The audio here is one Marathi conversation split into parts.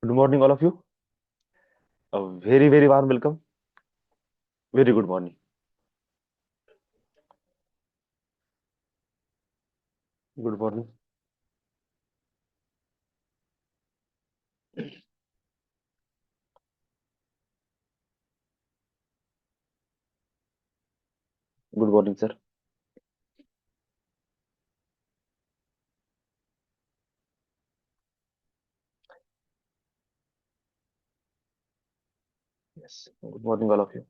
Good morning, all of you. A very, very warm welcome. Very good morning. Good morning. Good morning, sir. Yes. Good morning, all of you.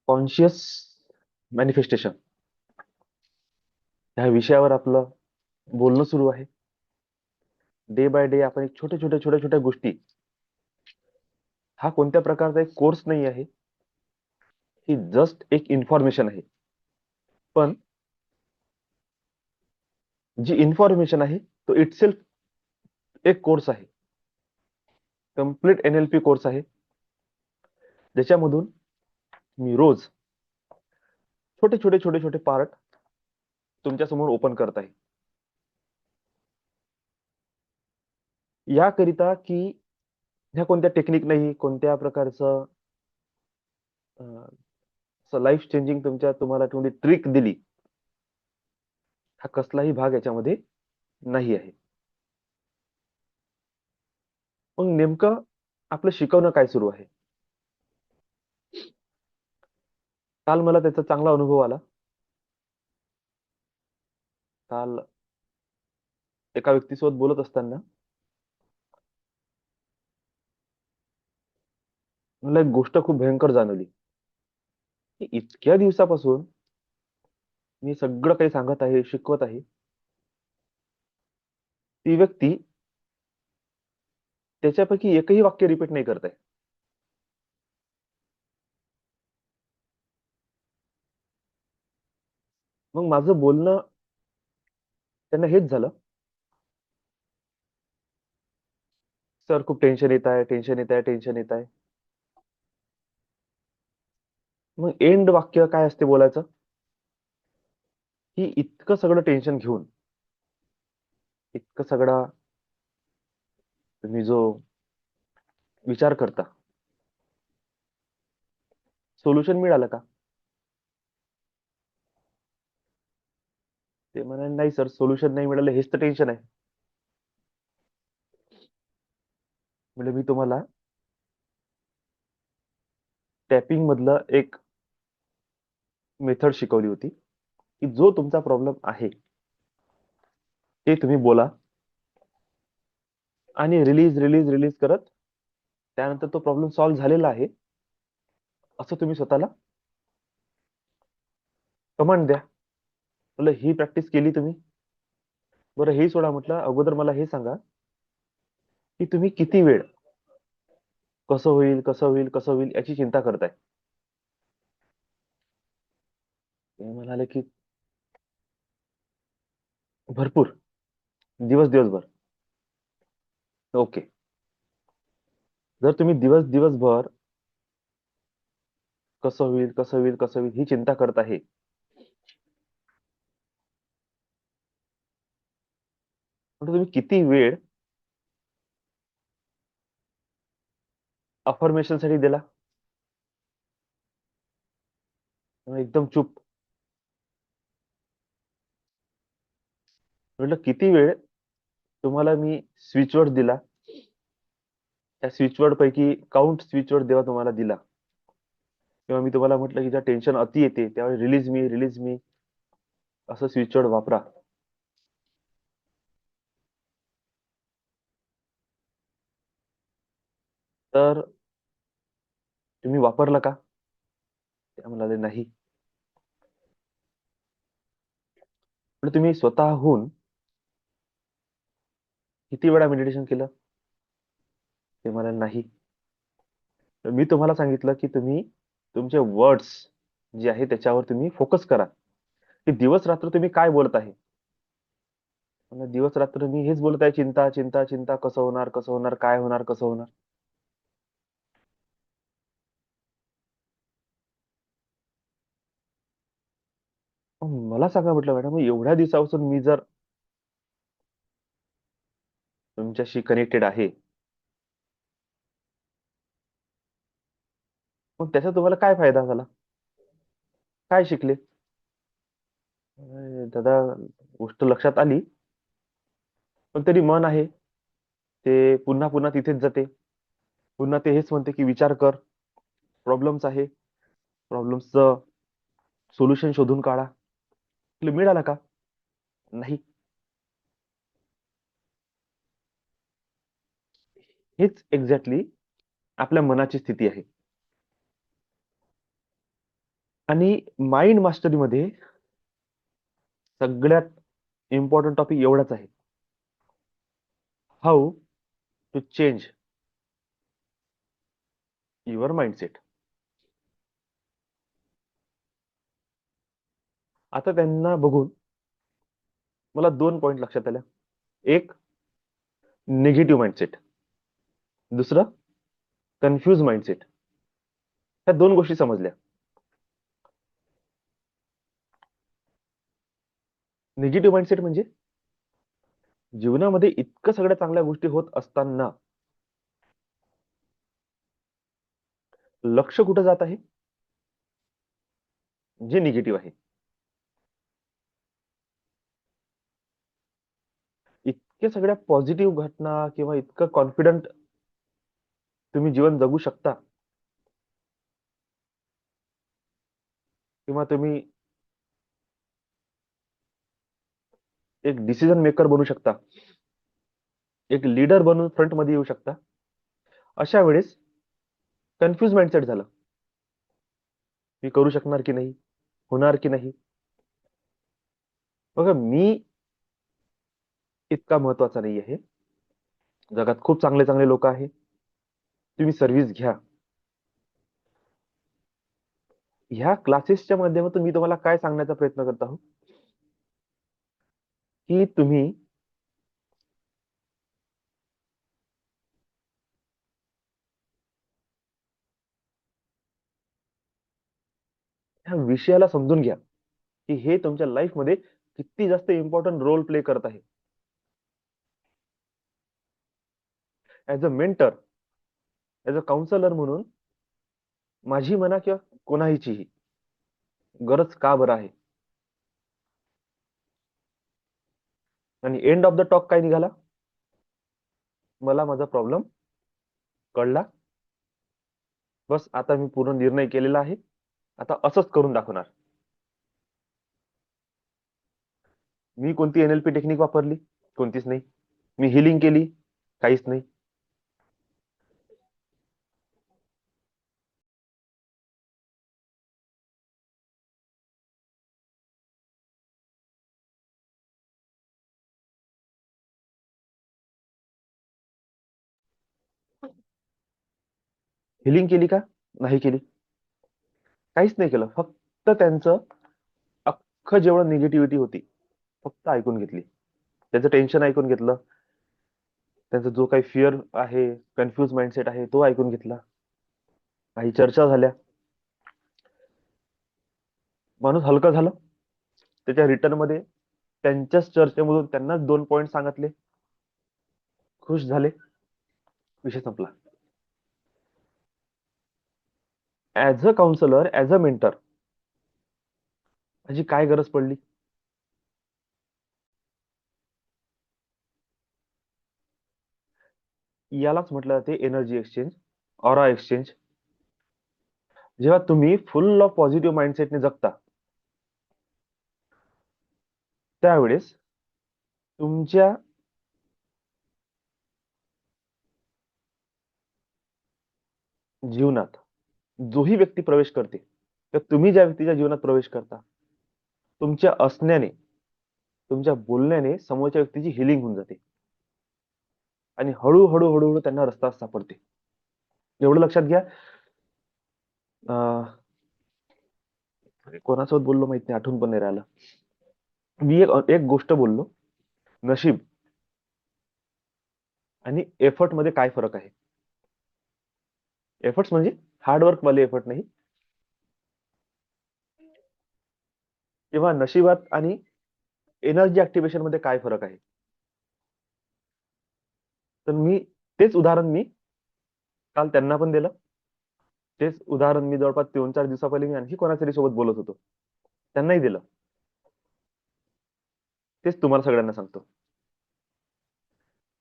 Conscious manifestation ह्या विषयावर आपलं बोलणं सुरू आहे. डे बाय डे आपण एक छोट्या गोष्टी, हा कोणत्या प्रकारचा एक कोर्स नाही आहे, ही जस्ट एक इन्फॉर्मेशन आहे. पण जी इन्फॉर्मेशन आहे तो इटसेल्फ एक कोर्स आहे. कम्प्लीट NLP कोर्स आहे, ज्याच्यामधून मी रोज छोटे पार्ट तुमच्या समोर ओपन करत आहे. याकरिता की ह्या कोणत्या टेक्निक नाही, कोणत्या प्रकारचं लाईफ चेंजिंग तुम्हाला कोणती ट्रिक दिली, हा कसलाही भाग याच्यामध्ये नाही आहे. मग नेमकं आपलं शिकवणं काय सुरू आहे? काल मला त्याचा चांगला अनुभव आला. काल एका व्यक्तीसोबत बोलत असताना मला एक गोष्ट खूप भयंकर जाणवली, की इतक्या दिवसापासून मी सगळं काही सांगत आहे, शिकवत आहे, ती व्यक्ती त्याच्यापैकी एकही वाक्य रिपीट नाही करत आहे. मग माझं बोलणं त्यांना हेच झालं, सर खूप टेन्शन येत आहे, टेन्शन येत आहे, टेन्शन येत आहे. मग एंड वाक्य काय असते बोलायचं, की इतकं सगळं टेन्शन घेऊन, इतकं सगळा तुम्ही जो विचार करता, सोल्युशन मिळालं का? ते म्हणाले, नाही सर, सोल्युशन नाही मिळालं, हेच तर टेन्शन आहे. म्हणजे मी तुम्हाला टॅपिंग मधलं एक मेथड शिकवली होती, की जो तुमचा प्रॉब्लेम आहे ते तुम्ही बोला आणि रिलीज रिलीज रिलीज करत त्यानंतर तो प्रॉब्लेम सॉल्व्ह झालेला आहे असं तुम्ही स्वतःला कमांड द्या. म्हटलं ही प्रॅक्टिस केली तुम्ही? बरं हे सोडा, म्हटलं अगोदर मला हे सांगा, की तुम्ही किती वेळ कसं होईल कसं होईल कसं होईल याची चिंता करताय? ते म्हणाले की भरपूर दिवसभर. ओके. जर तुम्ही दिवसभर कसं होईल कसं होईल कसं होईल ही चिंता करत आहे, पण तुम्ही किती वेळ अफर्मेशन साठी दिला? एकदम चूप. म्हटलं किती वेळ तुम्हाला मी स्विचवर्ड दिला, त्या स्विचवर्ड पैकी काउंट स्विचवर्ड देवा तुम्हाला दिला, किंवा मी तुम्हाला म्हटलं की ज्या टेन्शन अति येते त्यावेळी रिलीज मी असं स्विचवर्ड वापरा. तर तुम्ही वापरलं का? त्या म्हणाले नाही. पण तुम्ही स्वतःहून किती वेळा मेडिटेशन केलं? ते म्हणाले नाही. तर मी तुम्हाला सांगितलं की तुम्ही तुमचे वर्ड्स जे आहे त्याच्यावर तुम्ही फोकस करा, की दिवस रात्र तुम्ही काय बोलत आहे. आणि दिवस रात्र मी हेच बोलत आहे, चिंता चिंता चिंता, कसं होणार कसं होणार, काय होणार कसं होणार. मला सांगा म्हटलं मॅडम, एवढ्या दिवसापासून मी जर तुमच्याशी कनेक्टेड आहे, मग त्याचा तुम्हाला काय फायदा झाला, काय शिकले. दादा, गोष्ट लक्षात आली, पण तरी मन आहे ते पुन्हा पुन्हा तिथेच जाते. पुन्हा ते हेच म्हणते की विचार कर, प्रॉब्लेम्स आहे, प्रॉब्लेम्सचं सोल्युशन शोधून काढा. मिळाला का? नाही. हेच एक्झॅक्टली आपल्या मनाची स्थिती आहे. आणि माइंड मास्टरीमध्ये सगळ्यात इम्पॉर्टंट टॉपिक एवढाच आहे: how to change your mindset. आता त्यांना बघून मला 2 पॉइंट लक्षात आल्या. एक, निगेटिव्ह माइंडसेट. दुसरं, कन्फ्यूज माइंडसेट. ह्या 2 गोष्टी समजल्या. निगेटिव्ह माइंडसेट म्हणजे जीवनामध्ये इतकं सगळ्या चांगल्या गोष्टी होत असताना लक्ष कुठं जात आहे? जे निगेटिव्ह आहे. इतक्या सगळ्या पॉझिटिव्ह घटना किंवा इतकं कॉन्फिडंट तुम्ही जीवन जगू शकता, किंवा तुम्ही एक डिसिजन मेकर बनू शकता, एक लीडर बनून फ्रंट मध्ये येऊ शकता. अशा वेळेस कन्फ्यूज माइंडसेट झालं. मी करू शकणार की नाही, होणार की नाही. बघा, मी इतका महत्वाचा नाही आहे. जगात खूप चांगले चांगले लोक आहेत. तुम्ही सर्व्हिस घ्या. ह्या क्लासेसच्या माध्यमातून मी तुम्हाला काय सांगण्याचा प्रयत्न करत आहोत, की तुम्ही ह्या विषयाला समजून घ्या, की हे तुमच्या लाईफ मध्ये किती जास्त इम्पॉर्टंट रोल प्ले करत आहे. As a mentor, as a counsellor म्हणून माझी म्हणा किंवा कोणाहीचीही गरज का बरं आहे. आणि एंड ऑफ द टॉक काय निघाला? मला माझा प्रॉब्लेम कळला. बस आता मी पूर्ण निर्णय केलेला आहे. आता असंच करून दाखवणार. मी कोणती NLP टेक्निक वापरली? कोणतीच नाही. मी हिलिंग केली? काहीच नाही. हिलिंग केली का? नाही केली. काहीच नाही केलं. फक्त त्यांचं अख्खं जेवढं निगेटिव्हिटी होती फक्त ऐकून घेतली. त्याचं टेन्शन ऐकून घेतलं. त्यांचा जो काही फिअर आहे, कन्फ्युज माइंडसेट आहे, तो ऐकून घेतला. काही चर्चा झाल्या. माणूस हलका झाला. त्याच्या रिटर्न मध्ये त्यांच्याच चर्चेमधून त्यांनाच 2 पॉइंट सांगितले. खुश झाले. विषय संपला. As a counsellor, as a mentor, माझी काय गरज पडली? यालाच म्हटलं जाते एनर्जी एक्सचेंज, ऑरा एक्सचेंज. जेव्हा तुम्ही फुल ऑफ पॉझिटिव्ह माइंडसेटने जगता, त्यावेळेस तुमच्या जीवनात जोही व्यक्ती प्रवेश करते, तर तुम्ही ज्या व्यक्तीच्या जीवनात प्रवेश करता, तुमच्या असण्याने, तुमच्या बोलण्याने समोरच्या व्यक्तीची हिलिंग होऊन जाते. आणि हळूहळू हळूहळू त्यांना रस्ता सापडते. एवढं लक्षात घ्या. कोणासोबत बोललो माहित नाही, आठवून पण नाही राहिलं. मी एक एक गोष्ट बोललो, नशीब आणि एफर्ट मध्ये काय फरक आहे. एफर्ट्स म्हणजे हार्डवर्क वाले एफर्ट नाही, किंवा नशिबात आणि एनर्जी ऍक्टिव्हेशन मध्ये काय फरक आहे. तर मी तेच उदाहरण मी काल त्यांना पण दिलं. तेच उदाहरण मी जवळपास 2-4 दिवसा पहिले मी आणखी कोणातरी सोबत बोलत होतो, त्यांनाही दिलं. तेच तुम्हाला सगळ्यांना सांगतो.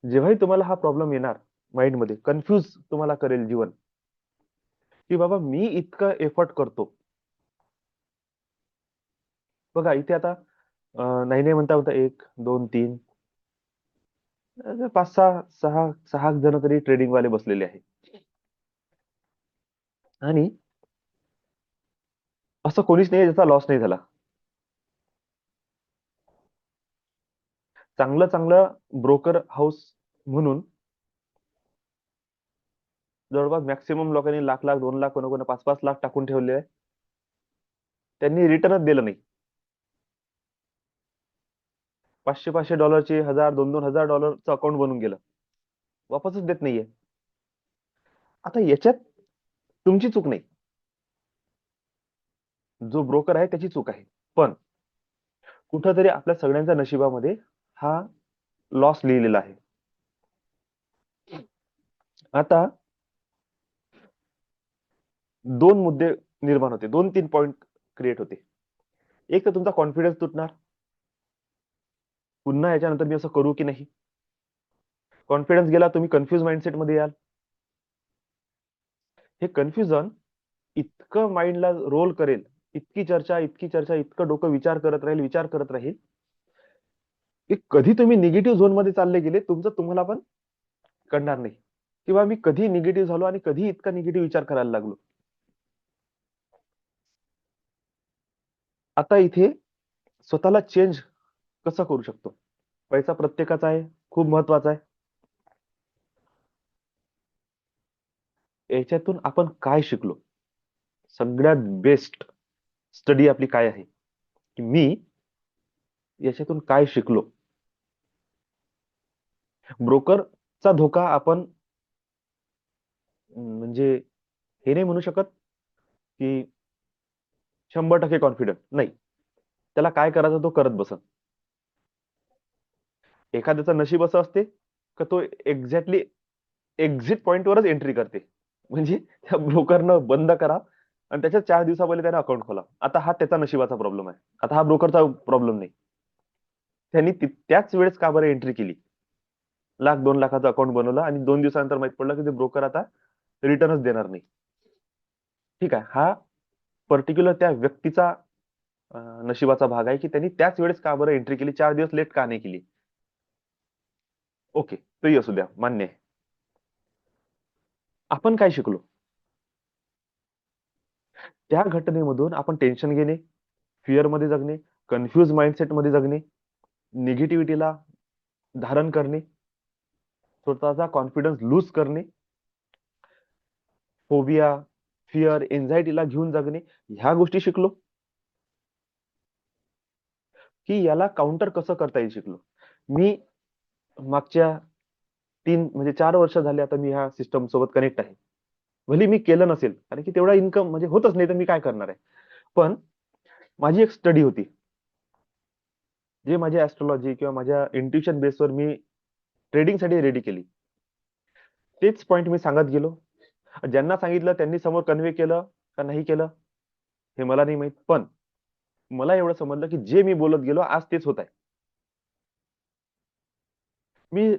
जेव्हाही तुम्हाला हा प्रॉब्लेम येणार, माइंड मध्ये कन्फ्युज तुम्हाला करेल जीवन, की बाबा मी इतकं एफर्ट करतो. बघा इथे आता नाही नाही म्हणता म्हणता 1, 2, 3, 5, 6 जण तरी ट्रेडिंग वाले बसलेले आहे. आणि असं कोणीच नाही ज्याचा लॉस नाही झाला. चांगलं चांगलं ब्रोकर हाऊस म्हणून जवळपास मॅक्सिमम लोकांनी लाख लाख 2 लाख कोणा 5-5 लाख टाकून ठेवले आहे. त्यांनी रिटर्नच दिलं नाही. $500-500 $1,000-2,000 अकाउंट बनून गेलं, वापसच देत नाहीये. आता याच्यात तुमची चूक नाही, जो ब्रोकर आहे त्याची चूक आहे. पण कुठंतरी आपल्या सगळ्यांच्या नशिबामध्ये हा लॉस लिहिलेला आहे. आता 2 मुद्दे निर्माण होते, 2-3 पॉइंट क्रिएट होते. एक तर तुमचा कॉन्फिडन्स तुटणार, पुन्हा याच्यानंतर मी असं करू की नाही. कॉन्फिडन्स गेला, तुम्ही कन्फ्युज माइंडसेट मध्ये याल. हे कन्फ्युजन इतकं माइंडला रोल करेल, इतकी चर्चा इतकं डोकं विचार करत राहील की कधी तुम्ही निगेटिव्ह झोन मध्ये चालले गेले, तुमचं तुम्हाला पण कळणार नाही, किंवा मी कधी निगेटिव्ह झालो आणि कधी इतका निगेटिव्ह विचार करायला लागलो. आता इथे स्वतःला चेंज कसं करू शकतो. पैसा प्रत्येकाचा आहे, खूप महत्वाचा आहे. याच्यातून आपण काय शिकलो, सगळ्यात बेस्ट स्टडी आपली काय आहे, की मी याच्यातून काय शिकलो. ब्रोकरचा धोका आपण म्हणजे हे नाही म्हणू शकत की 100% कॉन्फिडंट नाही. त्याला काय करायचं तो करत बसत. एखाद्याचं नशीब असं असते का तो एक्झॅक्टली एक्झिट पॉइंटवरच एंट्री करते. म्हणजे त्या ब्रोकरनं बंद करा आणि त्याच्या 4 दिवसा पहिले त्याने अकाउंट खोला. आता हा त्याचा नशिबाचा प्रॉब्लेम आहे, आता हा ब्रोकरचा प्रॉब्लेम नाही. त्यांनी त्याच वेळेस का बरं एंट्री केली, 1,00,000-2 लाखाचं अकाउंट बनवलं आणि 2 दिवसानंतर माहित पडलं की ते ब्रोकर आता रिटर्नच देणार नाही. ठीक आहे, हा पर्टिक्युलर त्या व्यक्तीचा नशिबाचा भाग आहे की त्यांनी त्याच वेळेस का बरं एंट्री केली, 4 दिवस लेट का नाही केली. ओके, तरी असू द्या, मान्य आहे. आपण काय शिकलो त्या घटनेमधून. आपण टेन्शन घेणे, फिअर मध्ये जगणे, कन्फ्युज माइंडसेट मध्ये जगणे, निगेटिव्हिटीला धारण करणे, स्वतःचा कॉन्फिडन्स लूज करणे, फोबिया, फिअर, एन्झायटीला घेऊन जगणे, ह्या गोष्टी शिकलो. की याला काउंटर कसं करता येईल शिकलो. मी मागच्या 4 वर्ष झाले आता मी ह्या सिस्टम सोबत कनेक्ट आहे. भले मी केलं नसेल, कारण की तेवढा इन्कम म्हणजे होतच नाही, तर मी काय करणार आहे. पण माझी एक स्टडी होती, जे माझ्या ऍस्ट्रॉलॉजी किंवा माझ्या इंट्युशन बेसवर मी ट्रेडिंग साठी रेडी केली. तेच पॉइंट मी सांगत गेलो. ज्यांना सांगितलं त्यांनी समोर कन्व्हे केलं का नाही केलं हे मला नाही माहित. पण मला एवढं समजलं की जे मी बोलत गेलो आज तेच होत आहे. मी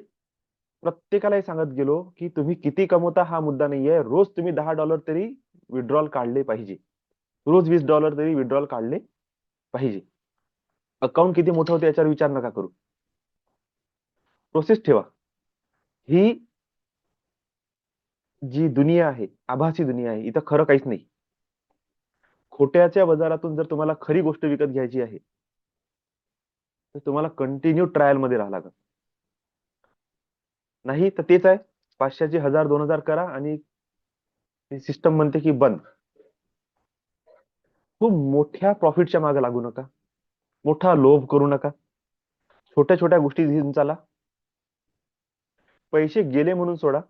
प्रत्येकाला हे सांगत गेलो की तुम्ही किती कमवता हा मुद्दा नाहीये, रोज तुम्ही $10 तरी विड्रॉल काढले पाहिजे, रोज $20 तरी विड्रॉल काढले पाहिजे. अकाउंट किती मोठं होतं याच्यावर विचार नका करू, प्रोसेस ठेवा. ही जी दुनिया आहे, आभासी दुनिया आहे, इथं खरं काहीच नाही. खोट्याच्या बाजारातून जर तुम्हाला खरी गोष्ट विकत घ्यायची आहे तर तुम्हाला कंटिन्यू ट्रायल मध्ये राहावं लागेल. नाही तर तेच आहे, 500ची 1,000-2,000 करा आणि सिस्टम म्हणते की बंद. खूप मोठ्या प्रॉफिटच्या मागे लागू नका, मोठा लोभ करू नका, छोट्या छोट्या गोष्टी घेऊन चाला. पैसे गेले म्हणून सोडा,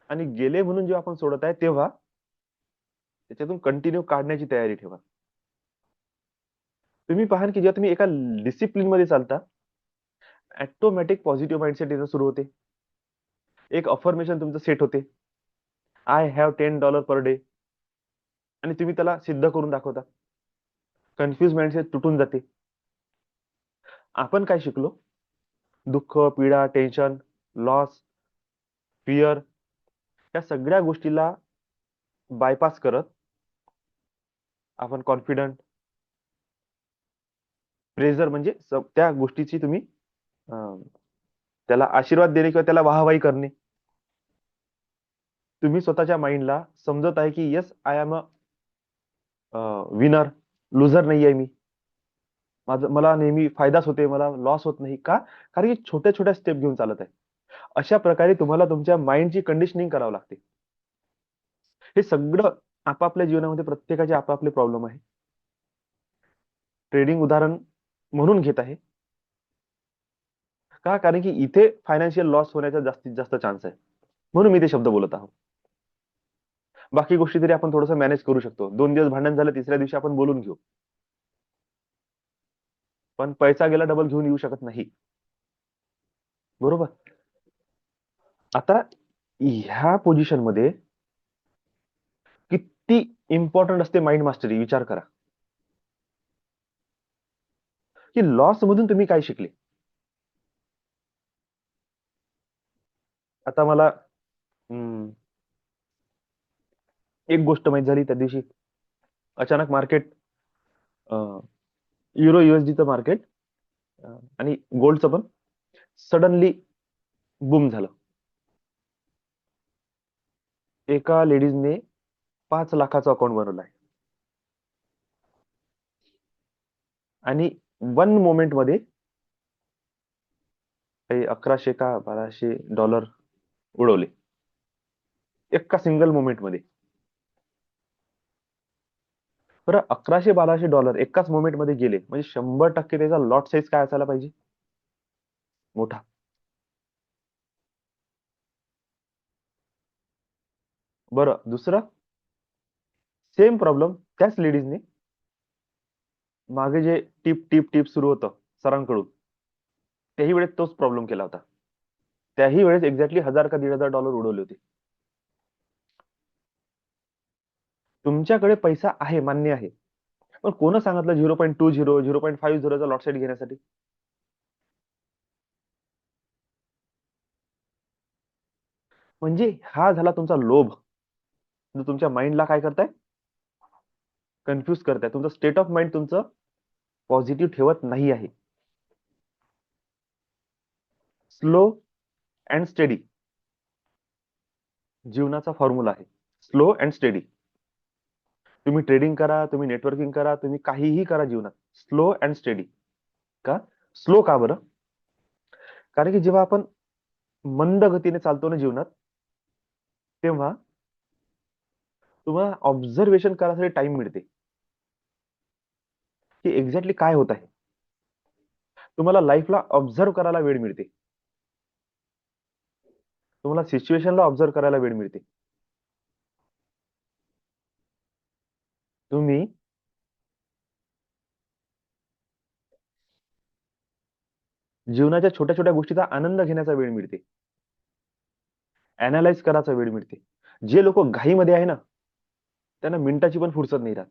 आणि गेले म्हणून जेव्हा आपण सोडत आहे तेव्हा त्याच्यातून कंटिन्यू काढण्याची तयारी ठेवा. तुम्ही पाहाल की जेव्हा तुम्ही एका डिसिप्लिन मध्ये चालता, ऑटोमॅटिक पॉझिटिव्ह माइंडसेट येणं सुरू होते. एक अफर्मेशन तुमचं सेट होते, आय हॅव $10 पर डे, आणि तुम्ही त्याला सिद्ध करून दाखवता. कन्फ्युज माइंडसेट तुटून जाते. आपण काय शिकलो? दुःख, पीडा, टेन्शन, लॉस, फिअर, या सगळ्या गोष्टीला बायपास करत आपण कॉन्फिडंट, प्रेझर म्हणजे त्या गोष्टीची तुम्ही अं, त्याला आशीर्वाद देणे किंवा त्याला वाहवाही करणे. तुम्ही स्वतःच्या माइंडला समजत आहे की yes I am a winner, लुझर नाही आहे मी. माझं मला नेहमी फायदाच होते, मला लॉस होत नाही. का? कारण की छोट्या छोट्या स्टेप घेऊन चालत आहे. अशा प्रकारे तुम्हाला तुमच्या माइंडची कंडिशनिंग करावं लागते. हे सगळं आपापल्या जीवनामध्ये प्रत्येकाचे आपापले प्रॉब्लेम आहे. ट्रेडिंग उदाहरण म्हणून घेत आहे. का? कारण की इथे फायनान्शियल लॉस होण्याचा जास्तीत जास्त चान्स आहे, म्हणून मी ते शब्द बोलत आहोत. बाकी गोष्टी तरी आपण थोडंसं मॅनेज करू शकतो. 2 दिवस भांडण झालं, तिसऱ्या दिवशी आपण बोलून घेऊ. पण पैसा गेला डबल घेऊन येऊ शकत नाही. बरोबर? आता ह्या पोझिशन मध्ये किती इम्पॉर्टंट असते माइंड मास्टरी, विचार करा. की लॉस मधून तुम्ही काय शिकले? आता मला एक गोष्ट माहित झाली त्या दिवशी. अचानक मार्केट, युरो USDचं मार्केट आणि गोल्डचं पण सडनली बूम झालं. एका लेडीजने 5 लाखाचं अकाउंट बनवलं आहे, आणि 1 मोमेंट मध्ये काही 1100 का $1200 उडवले, एका सिंगल मोमेंट मध्ये. बरं, $1100-1200 एकाच मोमेंट मध्ये गेले म्हणजे 100% त्याचा लॉट साईज काय असायला पाहिजे? मोठा. बरं, दुसरं सेम प्रॉब्लेम त्याच लेडीजने मागे जे टिप टिप टिप सुरू होतं सरांकडून, त्याही वेळेस तोच प्रॉब्लेम केला होता. त्याही वेळेस एक्झॅक्टली 1000 का $1500 उडवले होते. तुमच्याकडे पैसा आहे, मान्य आहे, पण कोण सांगितलं 0.20 0.50चा लॉट साईड घेण्यासाठी? म्हणजे हा झाला तुमचा लोभ, जो तुमच्या माइंडला काय करताय? कन्फ्युज करताय. तुमचं स्टेट ऑफ माइंड तुमचं पॉझिटिव्ह ठेवत नाही आहे. स्लो अँड स्टेडी जीवनाचा फॉर्म्युला आहे. Slow and steady. तुम्ही ट्रेडिंग करा, तुम्ही नेटवर्किंग करा, तुम्ही काहीही करा जीवनात, स्लो अँड स्टेडी. का स्लो? का बरं? कारण की जेव्हा आपण मंद गतीने चालतो ना जीवनात, तेव्हा तुम्हाला ऑब्झर्वेशन करायसाठी टाइम मिळते की एक्झॅक्टली काय होत आहे. तुम्हाला लाईफला ऑब्झर्व करायला वेळ मिळते. तुम्हाला सिच्युएशनला ऑब्झर्व करायला वेळ मिळते. तुम्ही जीवनाच्या छोट्या छोट्या गोष्टीचा आनंद घेण्याचा वेळ मिळते. अनालाइज करायचा वेळ मिळते. जे लोक घाईमध्ये आहे ना, त्यांना मिनिटाची पण फुरसत नाही राहत.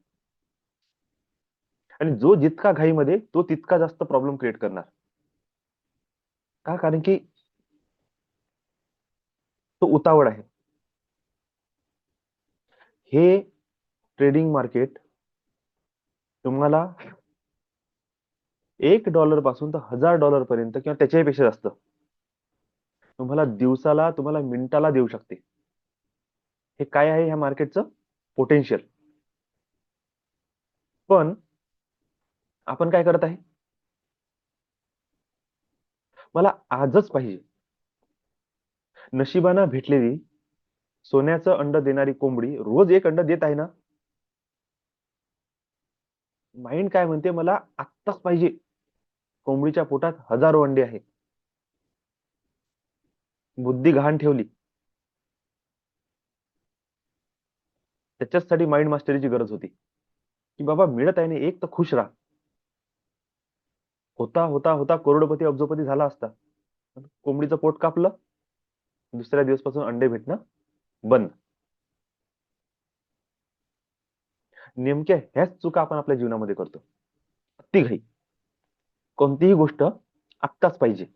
आणि जो जितका घाईमध्ये, तो तितका जास्त प्रॉब्लेम क्रिएट करणार. का? कारण की तो उतावळ आहे. हे ट्रेडिंग मार्केट तुम्हाला $1 पासून तर $1000 पर्यंत किंवा त्याच्याही पेक्षा जास्त तुम्हाला दिवसाला, तुम्हाला मिनिटाला देऊ शकते. हे काय आहे ह्या मार्केटचं पोटेन्शियल. पण आपण काय करत आहे? मला आजच पाहिजे. नशिबानं भेटलेली सोन्याचं अंड देणारी कोंबडी रोज एक अंड देत आहे ना, माइंड काय म्हणते, मला आत्ताच पाहिजे. कोंबडीच्या पोटात हजारो अंडे आहे. बुद्धी गहाण ठेवली. त्याच्यासाठी माइंड मास्टरीची गरज होती, की बाबा मिळत आहे ना, एक तर खुश राहा. होता होता होता करोडपती अब्जोपती झाला असता. कोंबडीचं पोट कापलं, दुसऱ्या दिवसपासून अंडे भेटणं बंद. नेमक्या ह्याच चुका आपण आपल्या जीवनामध्ये करतो. अति घाई. कोणतीही गोष्ट आत्ताच पाहिजे.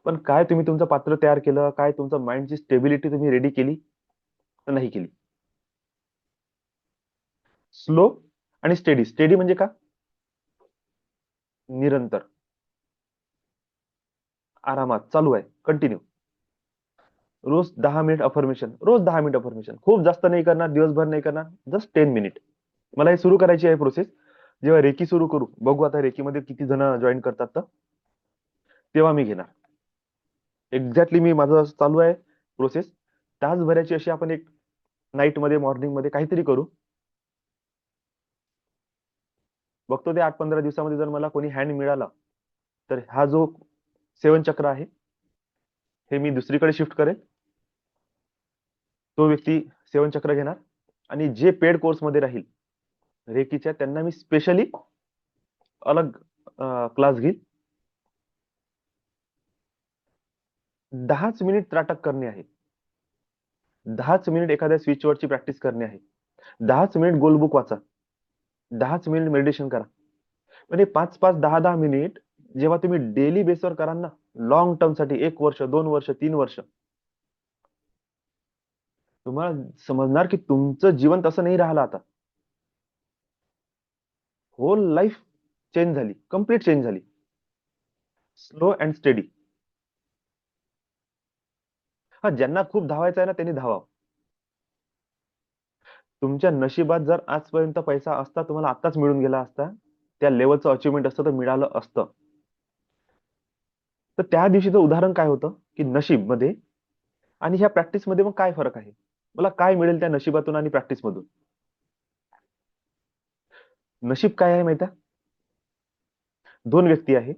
पण काय तुम्ही तुमचं पात्र तयार केलं, काय तुमचं माइंडची स्टेबिलिटी तुम्ही रेडी केली तर नाही केली. स्लो आणि स्टेडी. स्टेडी म्हणजे का? निरंतर, आरामात चालू आहे, कंटिन्यू. रोज 10 मिनिट अफर्मेशन, रोज 10 मिनिट अफर्मेशन. खूप जास्त नाही करणार, दिवसभर नाही करणार, जस्ट 10 मिनिट. मला हे सुरू करायची आहे प्रोसेस. जेव्हा रेकी सुरू करू, बघू आता रेकीमध्ये किती जण जॉईन करतात तर तेव्हा मी घेणार. एक्झॅक्टली मी माझं चालू आहे प्रोसेस. तासभराची अशी आपण एक नाईट मध्ये, मॉर्निंग मध्ये काहीतरी करू. बघतो ते 8-15 दिवसामध्ये जर मला कोणी हँड मिळाला तर हा जो 7 चक्र आहे हे मी दुसरीकडे शिफ्ट करेल. तो व्यक्ती 7 चक्र घेणार आणि जे पेड कोर्स मध्ये राहील रेकीच्या, त्यांना मी स्पेशली अलग क्लास घेईल. 10च मिनिट त्राटक करणे आहे. 10च मिनिट एखाद्या स्विचवरची प्रॅक्टिस करणे आहे. 10च मिनिट गोलबुक वाचा. 10च मिनिट मेडिटेशन करा. म्हणजे 5-5, 10-10 मिनिट जेव्हा तुम्ही डेली बेसवर कराल ना, लॉंग टर्म साठी, 1 वर्ष, 2 वर्ष, 3 वर्ष, तुम्हाला समजणार की तुमचं जीवन तसं नाही राहिलं आता. होल लाईफ चेंज झाली, कम्प्लीट चेंज झाली. Slow and steady. हा, ज्यांना खूप धावायचं आहे ना त्यांनी धावावं. तुमच्या नशिबात जर आजपर्यंत पैसा असता, तुम्हाला आताच मिळून गेला असता, त्या लेवलचं अचिव्हमेंट असतं तर मिळालं असतं. तर त्या दिवशीचं उदाहरण काय होतं, की नशीब मध्ये आणि ह्या प्रॅक्टिस मध्ये मग काय फरक आहे? मला काय मिळेल त्या नशिबातून आणि प्रॅक्टिस मधून? नशीब काय आहे माहिती आहे? 2 व्यक्ती आहे.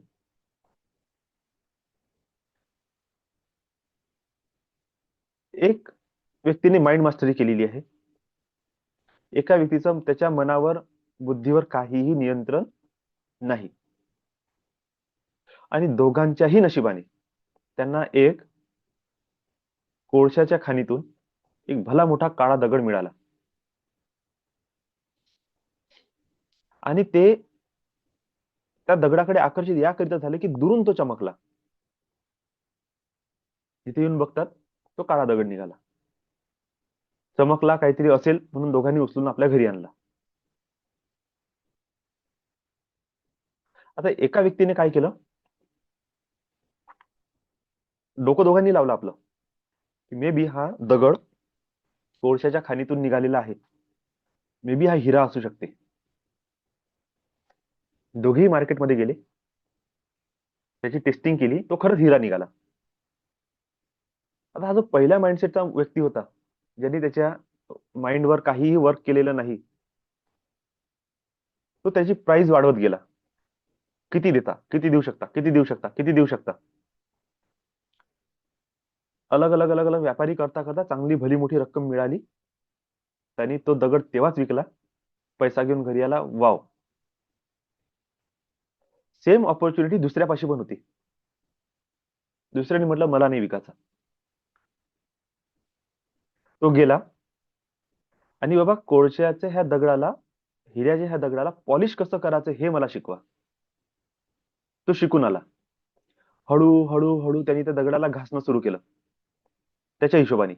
एक व्यक्तीने माइंड मास्टरी केलेली आहे. एका व्यक्तीचं त्याच्या मनावर, बुद्धीवर काहीही नियंत्रण नाही. आणि दोघांच्याही नशिबाने त्यांना एक कोळशाच्या खाणीतून एक भला मोठा काळा दगड मिळाला. आणि ते त्या दगडाकडे आकर्षित याकरिता झाले की दुरून तो चमकला. तिथे येऊन बघतात, तो काळा दगड निघाला. चमकला काहीतरी असेल म्हणून दोघांनी उचलून आपल्या घरी आणला. आता एका व्यक्तीने काय केलं, डोकं दोघांनी लावलं आपलं, की मे बी हा दगड कोळशाच्या खाणीतून निघालेला आहे. मे बी हा हिरा असू शकते. दोघेही मार्केटमध्ये गेले, त्याची टेस्टिंग केली, तो खरंच हिरा निघाला. आता हा जो पहिल्या माइंडसेटचा व्यक्ती होता, ज्यांनी त्याच्या माइंडवर काहीही वर्क केलेलं नाही, तो त्याची प्राइस वाढवत गेला. किती देता, किती देऊ शकता, किती देऊ शकता, किती देऊ शकता. अलग अलग अलग अलग व्यापारी करता करता चांगली भली मोठी रक्कम मिळाली. त्यांनी तो दगड तेव्हाच विकला, पैसा घेऊन घरी आला. वाव. सेम ऑपॉर्च्युनिटी दुसऱ्यापाशी पण होती. दुसऱ्याने म्हटलं मला नाही विकायचा. तो गेला आणि बाबा कोळशाच्या ह्या दगडाला, हिऱ्याच्या ह्या दगडाला पॉलिश कसं करायचं हे मला शिकवा. तो शिकून आला. हळू हळू हळू त्यांनी त्या दगडाला घासणं सुरू केलं. त्याच्या हिशोबाने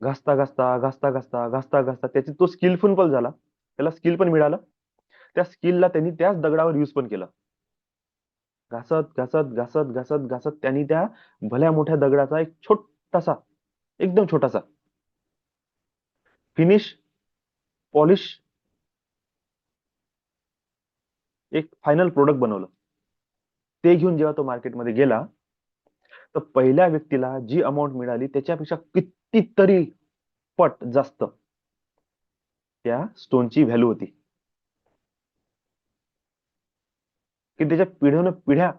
घासता घासता घासता घासता घासता घासता त्याची तो स्किलफुल पण झाला. त्याला स्किल पण मिळालं. त्या स्किलला त्यांनी त्याच दगडावर युज पण केलं. घासत घासत घासत घासत घासत त्यांनी त्या भल्या मोठ्या दगडाचा एक छोटासा, एकदम छोटासा फिनिश, पॉलिश, एक फायनल प्रोडक्ट बनवलं. ते घेऊन जेव्हा तो मार्केटमध्ये गेला, तर पहिल्या व्यक्तीला जी अमाऊंट मिळाली त्याच्यापेक्षा कितीतरी पट जास्त त्या स्टोनची व्हॅल्यू होती, की त्याच्या पिढ्यान पिढ्या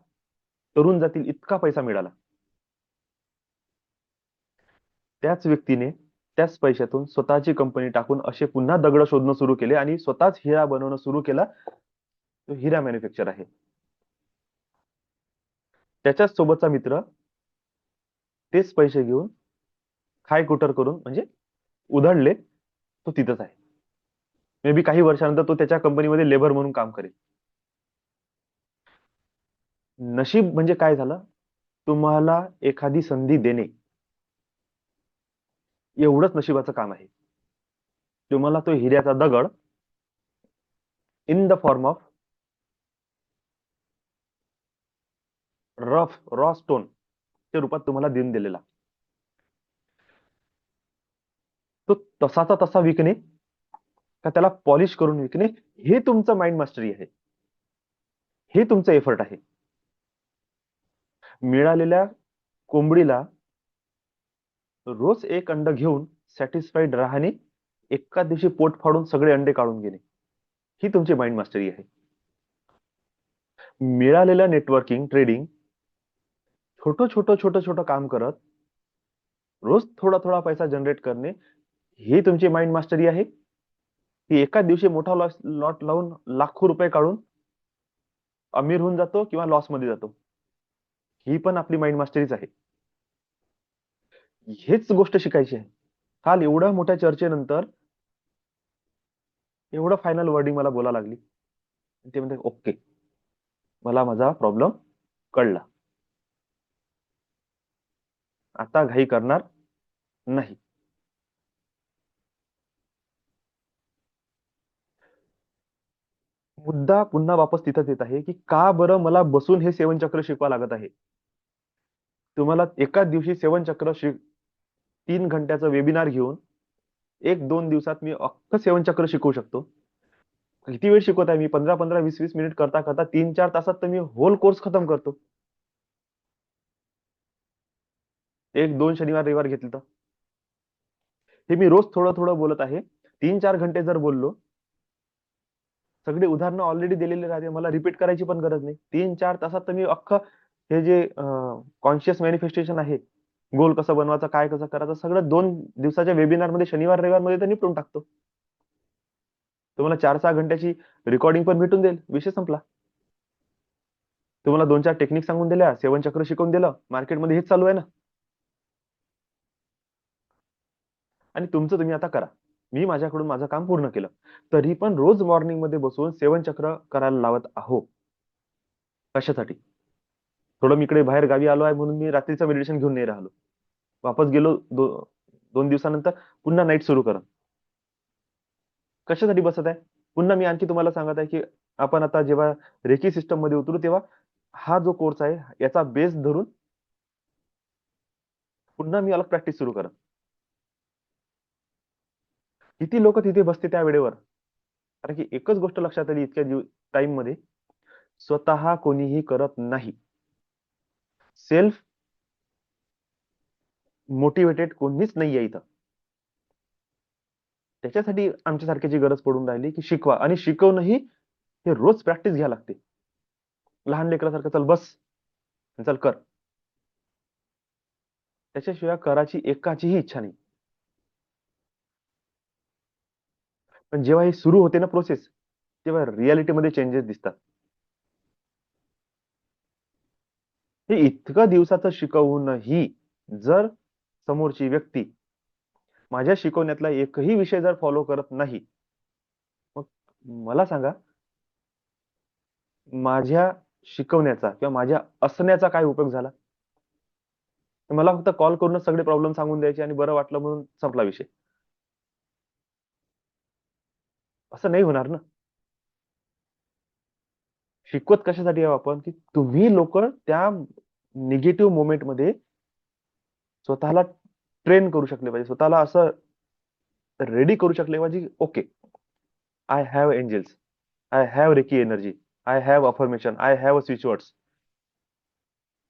तरुण जातील इतका पैसा मिळाला. त्याच व्यक्तीने त्याच पैशातून स्वतःची कंपनी टाकून असे पुन्हा दगड शोधणं सुरू केले आणि स्वतःच हिरा बनवणं सुरू केला. तो हिरा मॅन्युफॅक्चर आहे. त्याच्याच सोबतचा मित्र तेच पैसे घेऊन खाय कुटर करून म्हणजे उधळले, तो तिथंच आहे. मे बी काही वर्षानंतर तो त्याच्या कंपनीमध्ये लेबर म्हणून काम करेल. नशीब म्हणजे काय झालं, तुम्हाला एखादी संधी देणे एवढंच नशिबाचं काम आहे. तुम्हाला तो हिऱ्याचा दगड in the form of rough raw stone च्या रूपात तुम्हाला देऊन दिलेला, तो तसाचा तसा विकणे का त्याला पॉलिश करून विकणे, हे तुमचं माइंड मास्टरी आहे, हे तुमचं एफर्ट आहे. मिळालेल्या कोंबडीला रोज एक अंड घेऊन सॅटिस्फाईड राहणे, एका दिवशी पोट फाडून सगळे अंडे काढून घेणे, ही तुमची माइंड मास्टरी आहे. मिळालेलं नेटवर्किंग ट्रेडिंग छोटं छोटं छोटं छोटं काम करत रोज थोडा थोडा पैसा जनरेट करणे, ही तुमची माइंड मास्टरी आहे. की एका दिवशी मोठा लॉट लावून लाखो रुपये काढून अमीर होऊन जातो किंवा लॉस मध्ये जातो, ही पण आपली माइंड मास्टरीच आहे. हेच गोष्ट शिकायची आहे. काल एवढ्या मोठ्या चर्चेनंतर एवढं फायनल वर्डिंग मला बोला लागली, ते म्हणते ओके, मला माझा प्रॉब्लेम कळला, आता घाई करणार नाही. मुद्दा पुन्हा वापस तिथंच येत आहे की का बरं मला बसून हे सेवन चक्र शिकवा लागत आहे. तुम्हाला एका दिवशी सेवन चक्र 3 घंट्याचं वेबिनार घेऊन 1-2 दिवसात मी अख्खं सेवन चक्र शिकवू शकतो. किती वेळ शिकवत आहे मी, 15-15 20-20 मिनिट करता करता 3-4 तासात तर मी होल कोर्स खतम करतो. 1-2 शनिवार रविवार घेतले तर हे मी रोज थोडं थोडं बोलत आहे. 3-4 घंटे जर बोललो, सगळे उदाहरणं ऑलरेडी दिलेले राहते, मला रिपीट करायची पण गरज नाही. 3-4 तासात तर मी अख्खं हे जे कॉन्शियस मॅनिफेस्टेशन आहे, गोल कसं बनवायचं, काय कसं करायचं, सगळं 2 दिवसाच्या वेबिनार मध्ये शनिवार रविवार मध्ये तर निपटून टाकतो. तुम्हाला 4-6 घंट्याची रेकॉर्डिंग पण भेटून जाईल, विषय संपला. तुम्हाला 2-4 टेक्निक सांगून दिल्या, सेवन चक्र शिकवून दिलं, मार्केटमध्ये हेच चालू आहे ना. आणि तुमचं तुम्ही आता करा. मी माझ्याकडून माझं काम पूर्ण केलं, तरी पण रोज मॉर्निंग मध्ये बसून सेवन चक्र करायला लावत आहो. कशासाठी? थोडं मी इकडे बाहेर गावी आलो आहे म्हणून मी रात्रीचं मेडिटेशन घेऊन नाही राहिलो. वापस गेलो 2 दिवसानंतर पुन्हा नाईट सुरू करा. कशासाठी बसत आहे? पुन्हा मी आणखी तुम्हाला सांगत आहे की आपण आता जेव्हा रेकी सिस्टम मध्ये उतरू तेव्हा हा जो कोर्स आहे याचा बेस धरून पुन्हा मी अलग प्रॅक्टिस सुरू करा. किती लोक तिथे बसते त्या वेळेवर? कारण की एकच गोष्ट लक्षात आली इतक्या टाइम मध्ये, स्वतः कोणीही करत नाही. सेल्फ मोटिवेटेड कोणीच नाही आहे इथं. त्याच्यासाठी आमच्यासारख्याची गरज पडून राहिली की शिकवा, आणि शिकवणंही हे रोज प्रॅक्टिस घ्या लागते. लहान लेकरासारखं चल बस, चल कर, त्याच्याशिवाय कराची एकाचीही इच्छा नाही. पण जेव्हा हे सुरू होते ना प्रोसेस, तेव्हा रियालिटीमध्ये चेंजेस दिसतात. हे इतकं दिवसाचं शिकवूनही जर समोरची व्यक्ती माझ्या शिकवण्यातला एकही विषय जर फॉलो करत नाही, मग मला सांगा, माझ्या शिकवण्याचा किंवा माझ्या असण्याचा काय उपयोग झाला? मला फक्त कॉल करूनच सगळे प्रॉब्लेम सांगून द्यायचे आणि बरं वाटलं म्हणून संपला विषय. असं नाही होणार ना. शिकवत कशासाठी आहोत आपण, की तुम्ही लोक त्या निगेटिव्ह मोमेंट मध्ये स्वतःला ट्रेन करू शकले पाहिजे, स्वतःला असं रेडी करू शकले पाहिजे. Okay, I have angels, I have reiki energy, I have affirmation, I have switch words,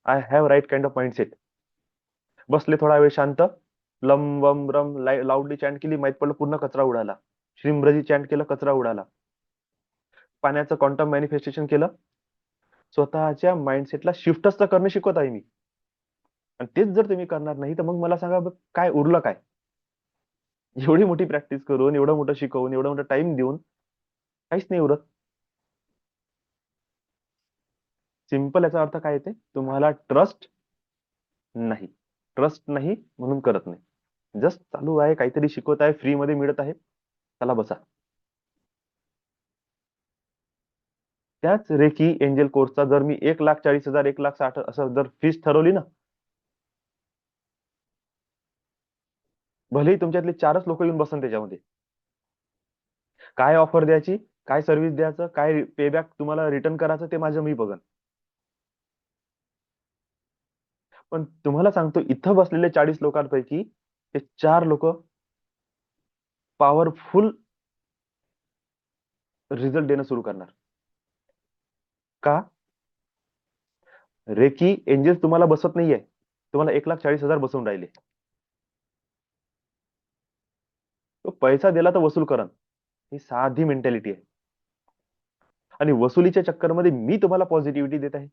I have right kind of mindset. बसले थोडा वेळ शांत, लम वम रम लाऊडली चॅन्ट केली, माहित पडलं पूर्ण कचरा उडाला. श्रीमब्रजी चॅन्ट केलं, कचरा उडाला. पाण्याचं क्वांटम मॅनिफेस्टेशन केलं, स्वतःच्या माइंडसेटला शिफ्टच तर करणं शिकवत आहे मी. आणि तेच जर तुम्ही करणार नाही तर मग मला सांगा काय उरलं काय? एवढी मोठी प्रॅक्टिस करून, एवढं मोठं शिकवून, एवढं मोठं टाइम देऊन काहीच नाही उरत. सिंपल याचा अर्थ काय येते? तुम्हाला ट्रस्ट नाही. ट्रस्ट नाही म्हणून करत नाही. जस्ट चालू आहे, काहीतरी शिकवत आहे, फ्री मध्ये मिळत आहे, चला बसा. त्याच रेकी एंजल कोर्सचा जर मी 1,40,000 1,60,000 असं जर फीस ठरवली ना, भलेही तुमच्यातले 4च लोक येऊन बसन त्याच्यामध्ये, काय ऑफर द्यायची, काय सर्व्हिस द्यायचं, काय पेबॅक तुम्हाला रिटर्न करायचं ते माझं मी बघन. पण तुम्हाला सांगतो, इथं बसलेले 40 लोकांपैकी ते 4 लोक पॉवरफुल रिझल्ट देणं सुरू करणार. का? रेकी एंजल्स तुम्हाला बसत नाहीये, तुम्हाला 1,40,000 बसवून राहिले. तो पैसा दिला तर वसूल करण, ही साधी मेंटॅलिटी आहे. आणि वसुलीच्या चक्करमध्ये मी तुम्हाला पॉझिटिव्हिटी देत आहे.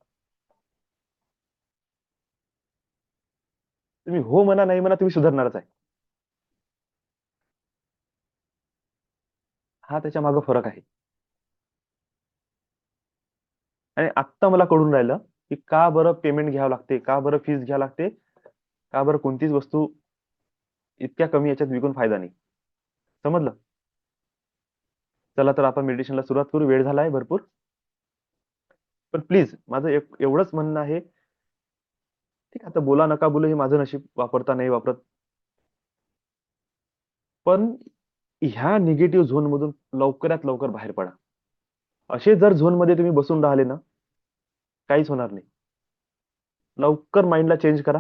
तुम्ही हो म्हणा नाही म्हणा, तुम्ही सुधारणारच आहे. हा त्याच्या मागे फरक आहे. आणि आत्ता मला कळून राहिलं की का बरं पेमेंट घ्यावं लागते, का बरं फीस घ्यावं लागते, का बरं कोणतीच वस्तू इतक्या कमी याच्यात विकून फायदा नाही. समजलं? चला तर आपण मेडिटेशनला सुरुवात करू. वेळ झाला आहे भरपूर. पण प्लीज माझं एवढंच म्हणणं आहे, ठीक आहे, आता बोला नका बोलू हे माझं नशीब, वापरता नाही वापरत, पण ह्या निगेटिव्ह झोन मधून लवकरात लवकर बाहेर पडा. असे जर झोन मध्ये तुम्ही बसून राहिले ना, काहीच होणार नाही. लवकर माइंडला चेंज करा.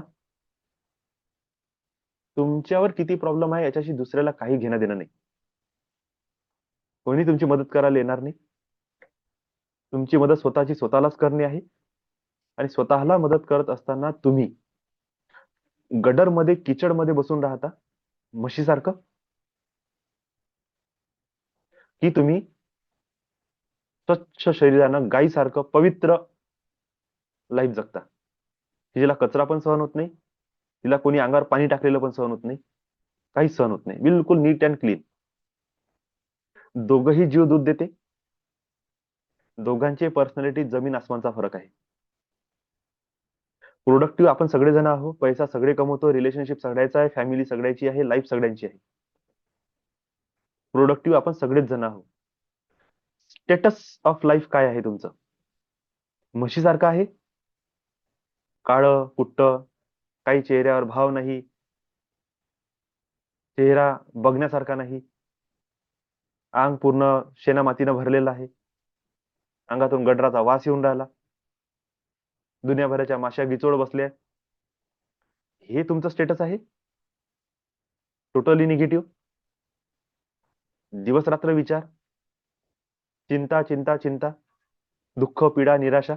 तुमच्यावर किती प्रॉब्लेम आहे याच्याशी दुसऱ्याला काही घेणं देणं नाही. कोणी तुमची मदत करायला येणार नाही. तुमची मदत स्वतःची स्वतःलाच करणे आहे. आणि स्वतःला मदत करत असताना तुम्ही गडरमध्ये, किचडमध्ये बसून राहता म्हशीसारखं, की तुम्ही स्वच्छ शरीरानं गायीसारखं पवित्र लाईफ जगता, की जिला कचरा पण सहन होत नाही, तिला कोणी अंगावर पाणी टाकलेलं पण सहन होत नाही, काहीच सहन होत नाही, बिलकुल नीट अँड क्लीन. दोघही जीव दूध देते. दोघांची पर्सनॅलिटी जमीन आसमानचा फरक आहे. प्रोडक्टिव्ह आपण सगळेजण आहोत, पैसा सगळे कमवतो, रिलेशनशिप सगळ्याचा आहे, फॅमिली सगळ्याची आहे, लाईफ सगळ्यांची आहे. प्रोडक्टिव्ह आपण सगळेच जण आहोत. स्टेटस ऑफ लाईफ काय आहे तुमचं? म्हशीसारखं आहे, काळं कुट्ट, काही चेहऱ्यावर भाव नाही, चेहरा बघण्यासारखा नाही, अंग पूर्ण शेना मातीनं भरलेलं आहे, अंगातून गडराचा वास येऊन राहिला, दुनियाभराच्या माश्या गिचोड बसल्या, हे तुमचं स्टेटस आहे? Totally negative. दिवस रात्र विचार, चिंता चिंता चिंता, दुःख पीडा निराशा,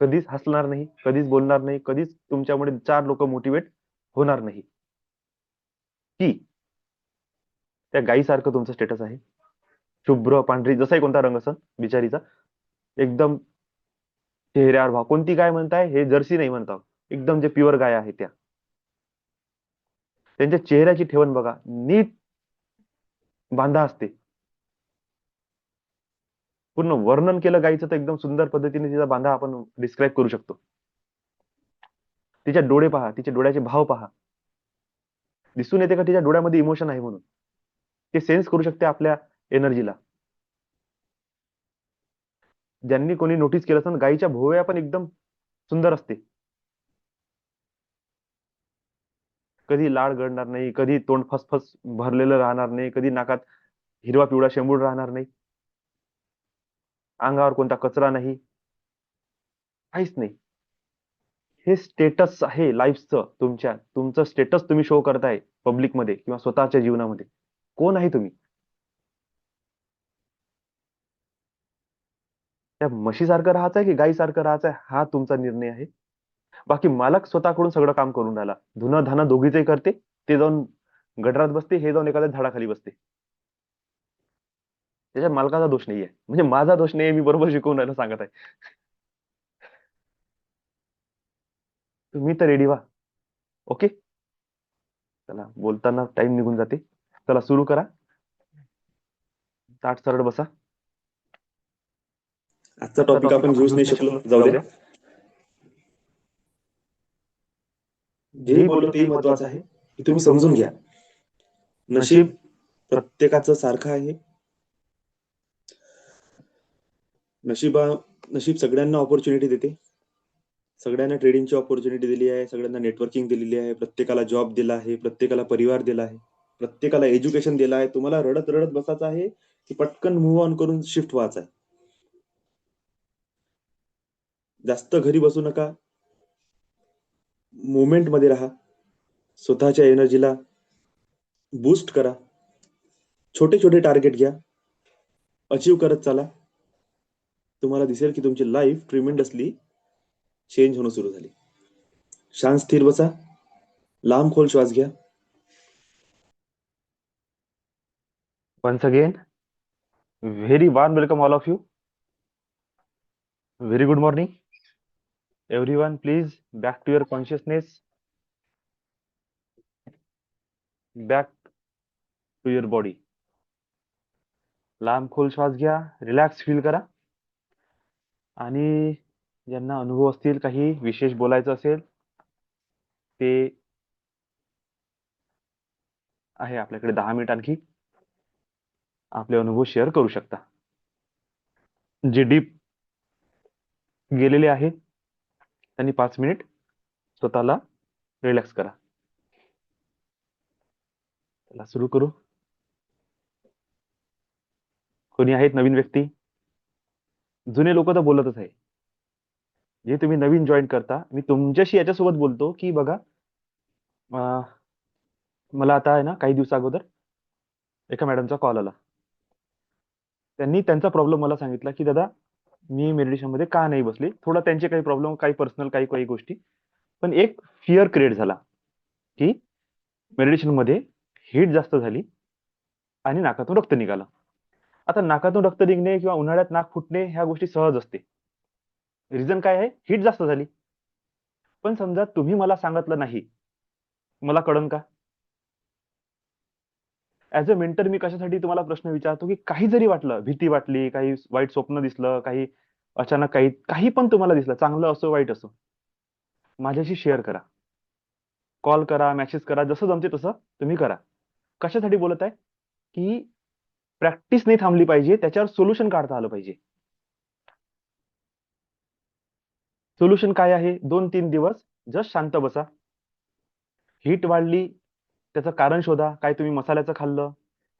कधीच हसणार नाही, कधीच बोलणार नाही, कधीच तुमच्यामुळे 4 लोक मोटिवेट होणार नाही, की त्या गायीसारखं तुमचं स्टेटस आहे. शुभ्र पांढरी, जसाही कोणता रंग असेल बिचारीचा, एकदम चेहऱ्यावर भाव. कोणती गाय म्हणताय? हे जर्सी नाही म्हणता, एकदम जे प्युअर गाय आहे त्या. त्यांच्या चेहऱ्याची ठेवण बघा, नीट बांधा असते. पूर्ण वर्णन केलं गायीचं तर एकदम सुंदर पद्धतीने तिचा बांधा आपण डिस्क्राईब करू शकतो. तिच्या डोळे पहा, तिच्या डोळ्याचे भाव पहा, दिसून येते का तिच्या डोळ्यामध्ये इमोशन आहे म्हणून? ते सेन्स करू शकते आपल्या एनर्जीला. ज्यांनी कोणी नोटीस केलं असेल, गायीच्या भोवया पण एकदम सुंदर असते. कधी लाळ गळणार नाही, कधी तोंड फसफस भरलेलं राहणार नाही, कधी नाकात हिरवा पिवळा शेंबूड राहणार नाही, अंगावर कोणता कचरा नाही, काहीच नाही. हे स्टेटस आहे लाईफचं. तुमचं स्टेटस तुम्ही शो करताय पब्लिक मध्ये किंवा स्वतःच्या जीवनामध्ये. कोण आहे तुम्ही? त्या म्हशीसारखं राहायचंय की गायीसारखं राहायचंय, हा तुमचा निर्णय आहे. बाकी मालक स्वतःकडून सगळं काम करून राहिला, धुणं धाणं दोघीचंही करते, ते जाऊन गटारात बसते, हे जाऊन एखाद्या झाडाखाली बसते. त्याच्यात मालकाचा दोष नाहीये, म्हणजे माझा दोष नाहीये, मी बरोबर शिकवून राहिलो सांगत आहे. तुम्ही तर रेडी व्हा. ओके, चला, बोलताना टाइम निघून जाते. चला सुरू करा. ताट सरळ बसा. आजचा टॉपिक आपण घेऊच नाही शकलो, जाऊ द्या. जे बोललो तेही महत्वाचं आहे की तुम्ही समजून घ्या. नशीब प्रत्येकाचं सारखं आहे. नशीब सगळ्यांना ऑपॉर्च्युनिटी देते. सगळ्यांना ट्रेडिंगची ऑपॉर्च्युनिटी दिली आहे, सगळ्यांना नेटवर्किंग दिलेली आहे, प्रत्येकाला जॉब दिला आहे, प्रत्येकाला परिवार दिला आहे, प्रत्येकाला एज्युकेशन दिलं आहे. तुम्हाला रडत रडत बसायचं आहे की पटकन मूव्ह ऑन करून शिफ्ट व्हायचं आहे. जास्त घरी बसू नका, मुवमेंट मध्ये राहा, स्वतःच्या एनर्जीला बूस्ट करा, छोटे छोटे टार्गेट घ्या, अचीव करत चला. तुम्हाला दिसेल की तुमची लाईफ ट्रिमेंडसली चेंज होणं सुरू झाली. शांत स्थिर बसा, लांब खोल श्वास घ्या. Once again, very warm welcome all of you. Very good morning. Everyone, please back to your consciousness. Back to your body. लांब खोल श्वास घ्या, रिलॅक्स फील करा. आणि ज्यांना अनुभव असतील, काही विशेष बोलायचं असेल, ते आहे आपल्याकडे 10 मिनिट आणखी. आपले अनुभव शेअर करू शकता. जे डीप गेलेले आहे त्यांनी 5 मिनिट स्वतःला रिलॅक्स करा. चला सुरू करू. कोणी आहेत नवीन व्यक्ती? जुने लोक तर बोलतच आहे. जे तुम्ही नवीन जॉईन करता, मी तुमच्याशी याच्यासोबत बोलतो की बघा, मला आता आहे ना, काही दिवसा अगोदर एका मॅडमचा कॉल आला. त्यांनी त्यांचा प्रॉब्लेम मला सांगितला की दादा, मी मेडिटेशन मध्ये का नाही बसली. थोडा त्यांचे काही प्रॉब्लेम, काही पर्सनल, काही काही गोष्टी, पण एक फिअर क्रिएट झाला की मेडिटेशन मध्ये हीट जास्त झाली आणि नाकातून रक्त निघालं. आता नाकातून रक्त निघणे किंवा उन्हाळ्यात नाक फुटणे ह्या गोष्टी सहज असते. रिझन काय आहे? हीट जास्त झाली. पण समजा तुम्ही मला सांगितलं नाही, मला कळन का? ऍज अ मेंटर मी कशासाठी तुम्हाला प्रश्न विचारतो की काही जरी वाटलं, भीती वाटली, काही वाईट स्वप्न दिसलं, काही अचानक काही पण तुम्हाला दिसलं, चांगलं असो वाईट असो, माझ्याशी शेअर करा, कॉल करा, मेसेज करा, जसं जमते तसं तुम्ही करा. कशासाठी बोलत आहे की प्रॅक्टिस नाही थांबली पाहिजे, त्याच्यावर सोल्युशन काढता आलं पाहिजे. सोल्युशन काय आहे? 2-3 दिवस जस्ट शांत बसा. हीट वाढली, त्याचं कारण शोधा. काय तुम्ही मसाल्याचं खाल्लं?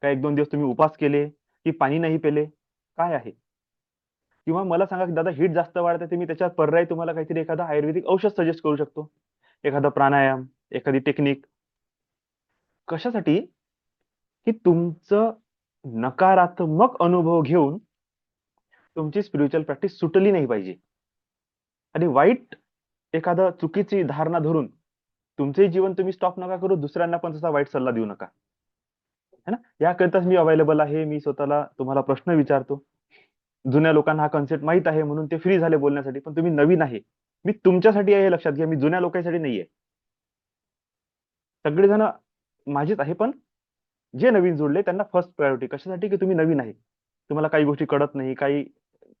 काय 1-2 दिवस तुम्ही उपास केले की पाणी नाही पेले? काय आहे? किंवा मला सांगा की दादा, हीट जास्त वाढते, तर मी त्याच्यात पर्याय तुम्हाला काहीतरी एखादा आयुर्वेदिक औषध सजेस्ट करू शकतो, एखादा प्राणायाम, एखादी टेक्निक. कशासाठी? की तुमचं नकारात्मक अनुभव घेऊन तुमची स्पिरिच्युअल प्रॅक्टिस सुटली नाही पाहिजे. आणि वाईट एखादं चुकीची धारणा धरून तुमचे जीवन तुम्ही स्टॉप नका करू, दुसऱ्यांना पण तसा वाईट सल्ला देऊ नका, है ना. याकरिताच मी अवेलेबल आहे. मी स्वतःला तुम्हाला प्रश्न विचारतो. जुन्या लोकांना हा कन्सेप्ट माहित आहे म्हणून ते फ्री झाले बोलण्यासाठी, पण तुम्ही नवीन आहे, मी तुमच्यासाठी आहे हे लक्षात घ्या. मी जुन्या लोकांसाठी नाहीये. सगळेजण माझेच आहे, पण जे नवीन जोडले त्यांना फर्स्ट प्रायोरिटी. कशासाठी? की तुम्ही नवीन आहे, तुम्हाला काही गोष्टी कळत नाही, काही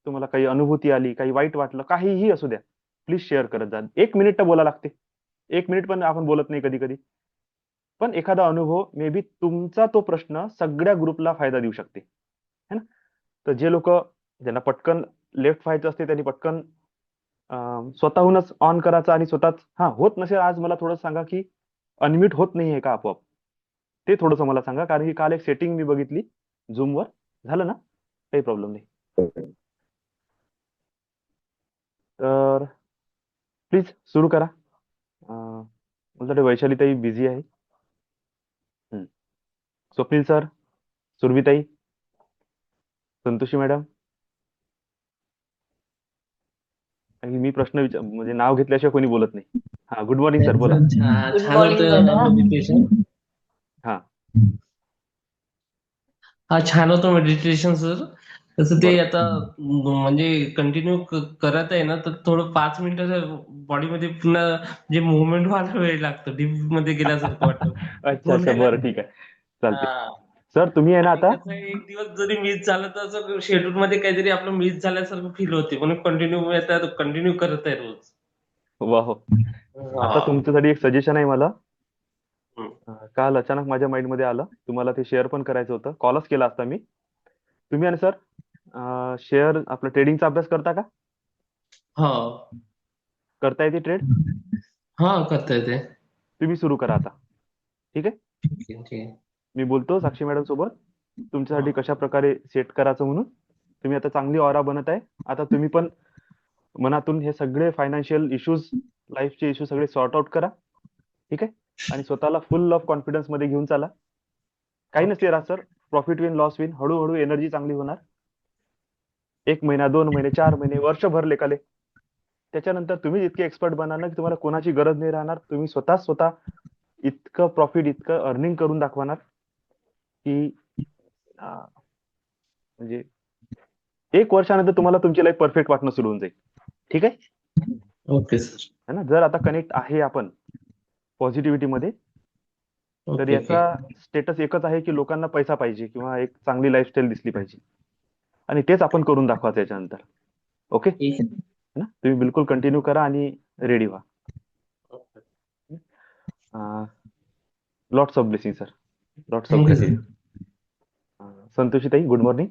तुम्हाला काही अनुभूती आली, काही वाईट वाटलं, काहीही असू द्या, प्लीज शेअर करत जा. 1 मिनिट तर बोला लागते. 1 मिनिट पण आपण बोलत नाही कधी कधी, पण एखादा अनुभव, मे बी तुमचा तो प्रश्न सगळ्या ग्रुपला फायदा देऊ शकते, है ना. तर जे लोक, ज्यांना पटकन लेफ्ट व्हायचं असते, त्यांनी पटकन स्वतःहूनच ऑन करायचं आणि स्वतःच. हा, होत नसेल आज, मला थोडं सांगा की अनम्यूट होत नाहीये का आपोआप, ते थोडंसं मला सांगा. कारण की काल एक सेटिंग मी बघितली झूमवर, झालं ना, काही प्रॉब्लेम नाही. तर प्लीज सुरू करा. मला वाटतं वैशालीताई बिझी आहे. स्वप्नील सर, सुरभीताई, संतोषी मॅडम. आणि मी प्रश्न म्हणजे नाव घेतल्याशिवाय कोणी बोलत नाही. हा, गुड मॉर्निंग सर, बोला. छान होतं मेडिटेशन. हा, हा छान होतं मेडिटेशन सर. तसं ते बरोबर. आता म्हणजे कंटिन्यू करत आहे ना, तर थोडं 5 मिनिटं बॉडीमध्ये पुन्हा जे मुवमेंट व्हायला वेळ लागतो. डीप मध्ये गेल्यासारखं वाटतं. अच्छा अच्छा, बोलायला बरं, ठीक आहे, चालते. हा. सर तुम्ही आहे ना आणि आता, कसं आहे, एक दिवस जरी मिस झालं तर असं शेड्यूल मध्ये काहीतरी आपलं मिस झाल्यासारखं फील होते, म्हणून कंटिन्यू करत आहे रोज. वा हो, आता हा. तुमच्यासाठी एक सजेशन आहे मला. हम्म. काल अचानक माझ्या माइंड मध्ये आलं, तुम्हाला ते शेअर पण करायचं होतं, कॉलच केला असता मी. तुम्ही आणि सर शेअर आपला ट्रेडिंगचा अभ्यास करता का? हा. करता येते ट्रेड? हा, करता येते. तुम्ही सुरू करा आता, ठीक आहे. ठीक आहे, ठीक आहे. मी बोलतो साक्षी मॅडम सोबत हा. तुमच्यासाठी कशा प्रकारे सेट करायचं म्हणून. तुम्ही आता चांगली ऑरा बनत आहे. आता तुम्ही पण मनातून हे सगळे फायनान्शियल इश्यूज, लाईफचे इश्यू सगळे सॉर्ट आउट करा, ठीक आहे. आणि स्वतःला फुल ऑफ कॉन्फिडन्स मध्ये घेऊन चाला. काही ओके. नसते राहत sir, profit win loss win, हळूहळू एनर्जी चांगली होणार. 1 महिना, 2 महिने, 4 महिने, वर्षभर लेखाले. त्याच्यानंतर तुम्ही इतके एक्सपर्ट बनार ना की तुम्हाला कोणाची गरज नाही राहणार. तुम्ही स्वतः इतकं प्रॉफिट, इतकं अर्निंग करून दाखवणार की अं, म्हणजे 1 वर्षानंतर तुम्हाला तुमची लाईफ परफेक्ट वाटणं सुरू होऊन जाईल, ठीक आहे. Okay sir. है ना, जर आता कनेक्ट आहे आपण पॉझिटिव्हिटी मध्ये, तर ओके, ओके. याचा स्टेटस एकच आहे की लोकांना पैसा पाहिजे किंवा एक चांगली लाईफस्टाईल दिसली पाहिजे, आणि तेच आपण करून दाखवायचं याच्यानंतर. ओके, ठीक आहे. ना, तुम्ही बिलकुल कंटिन्यू करा आणि रेडी व्हा. Lots of blessing sir, lots of thank you sir. Gratitude. Santoshi ताई, गुड मॉर्निंग.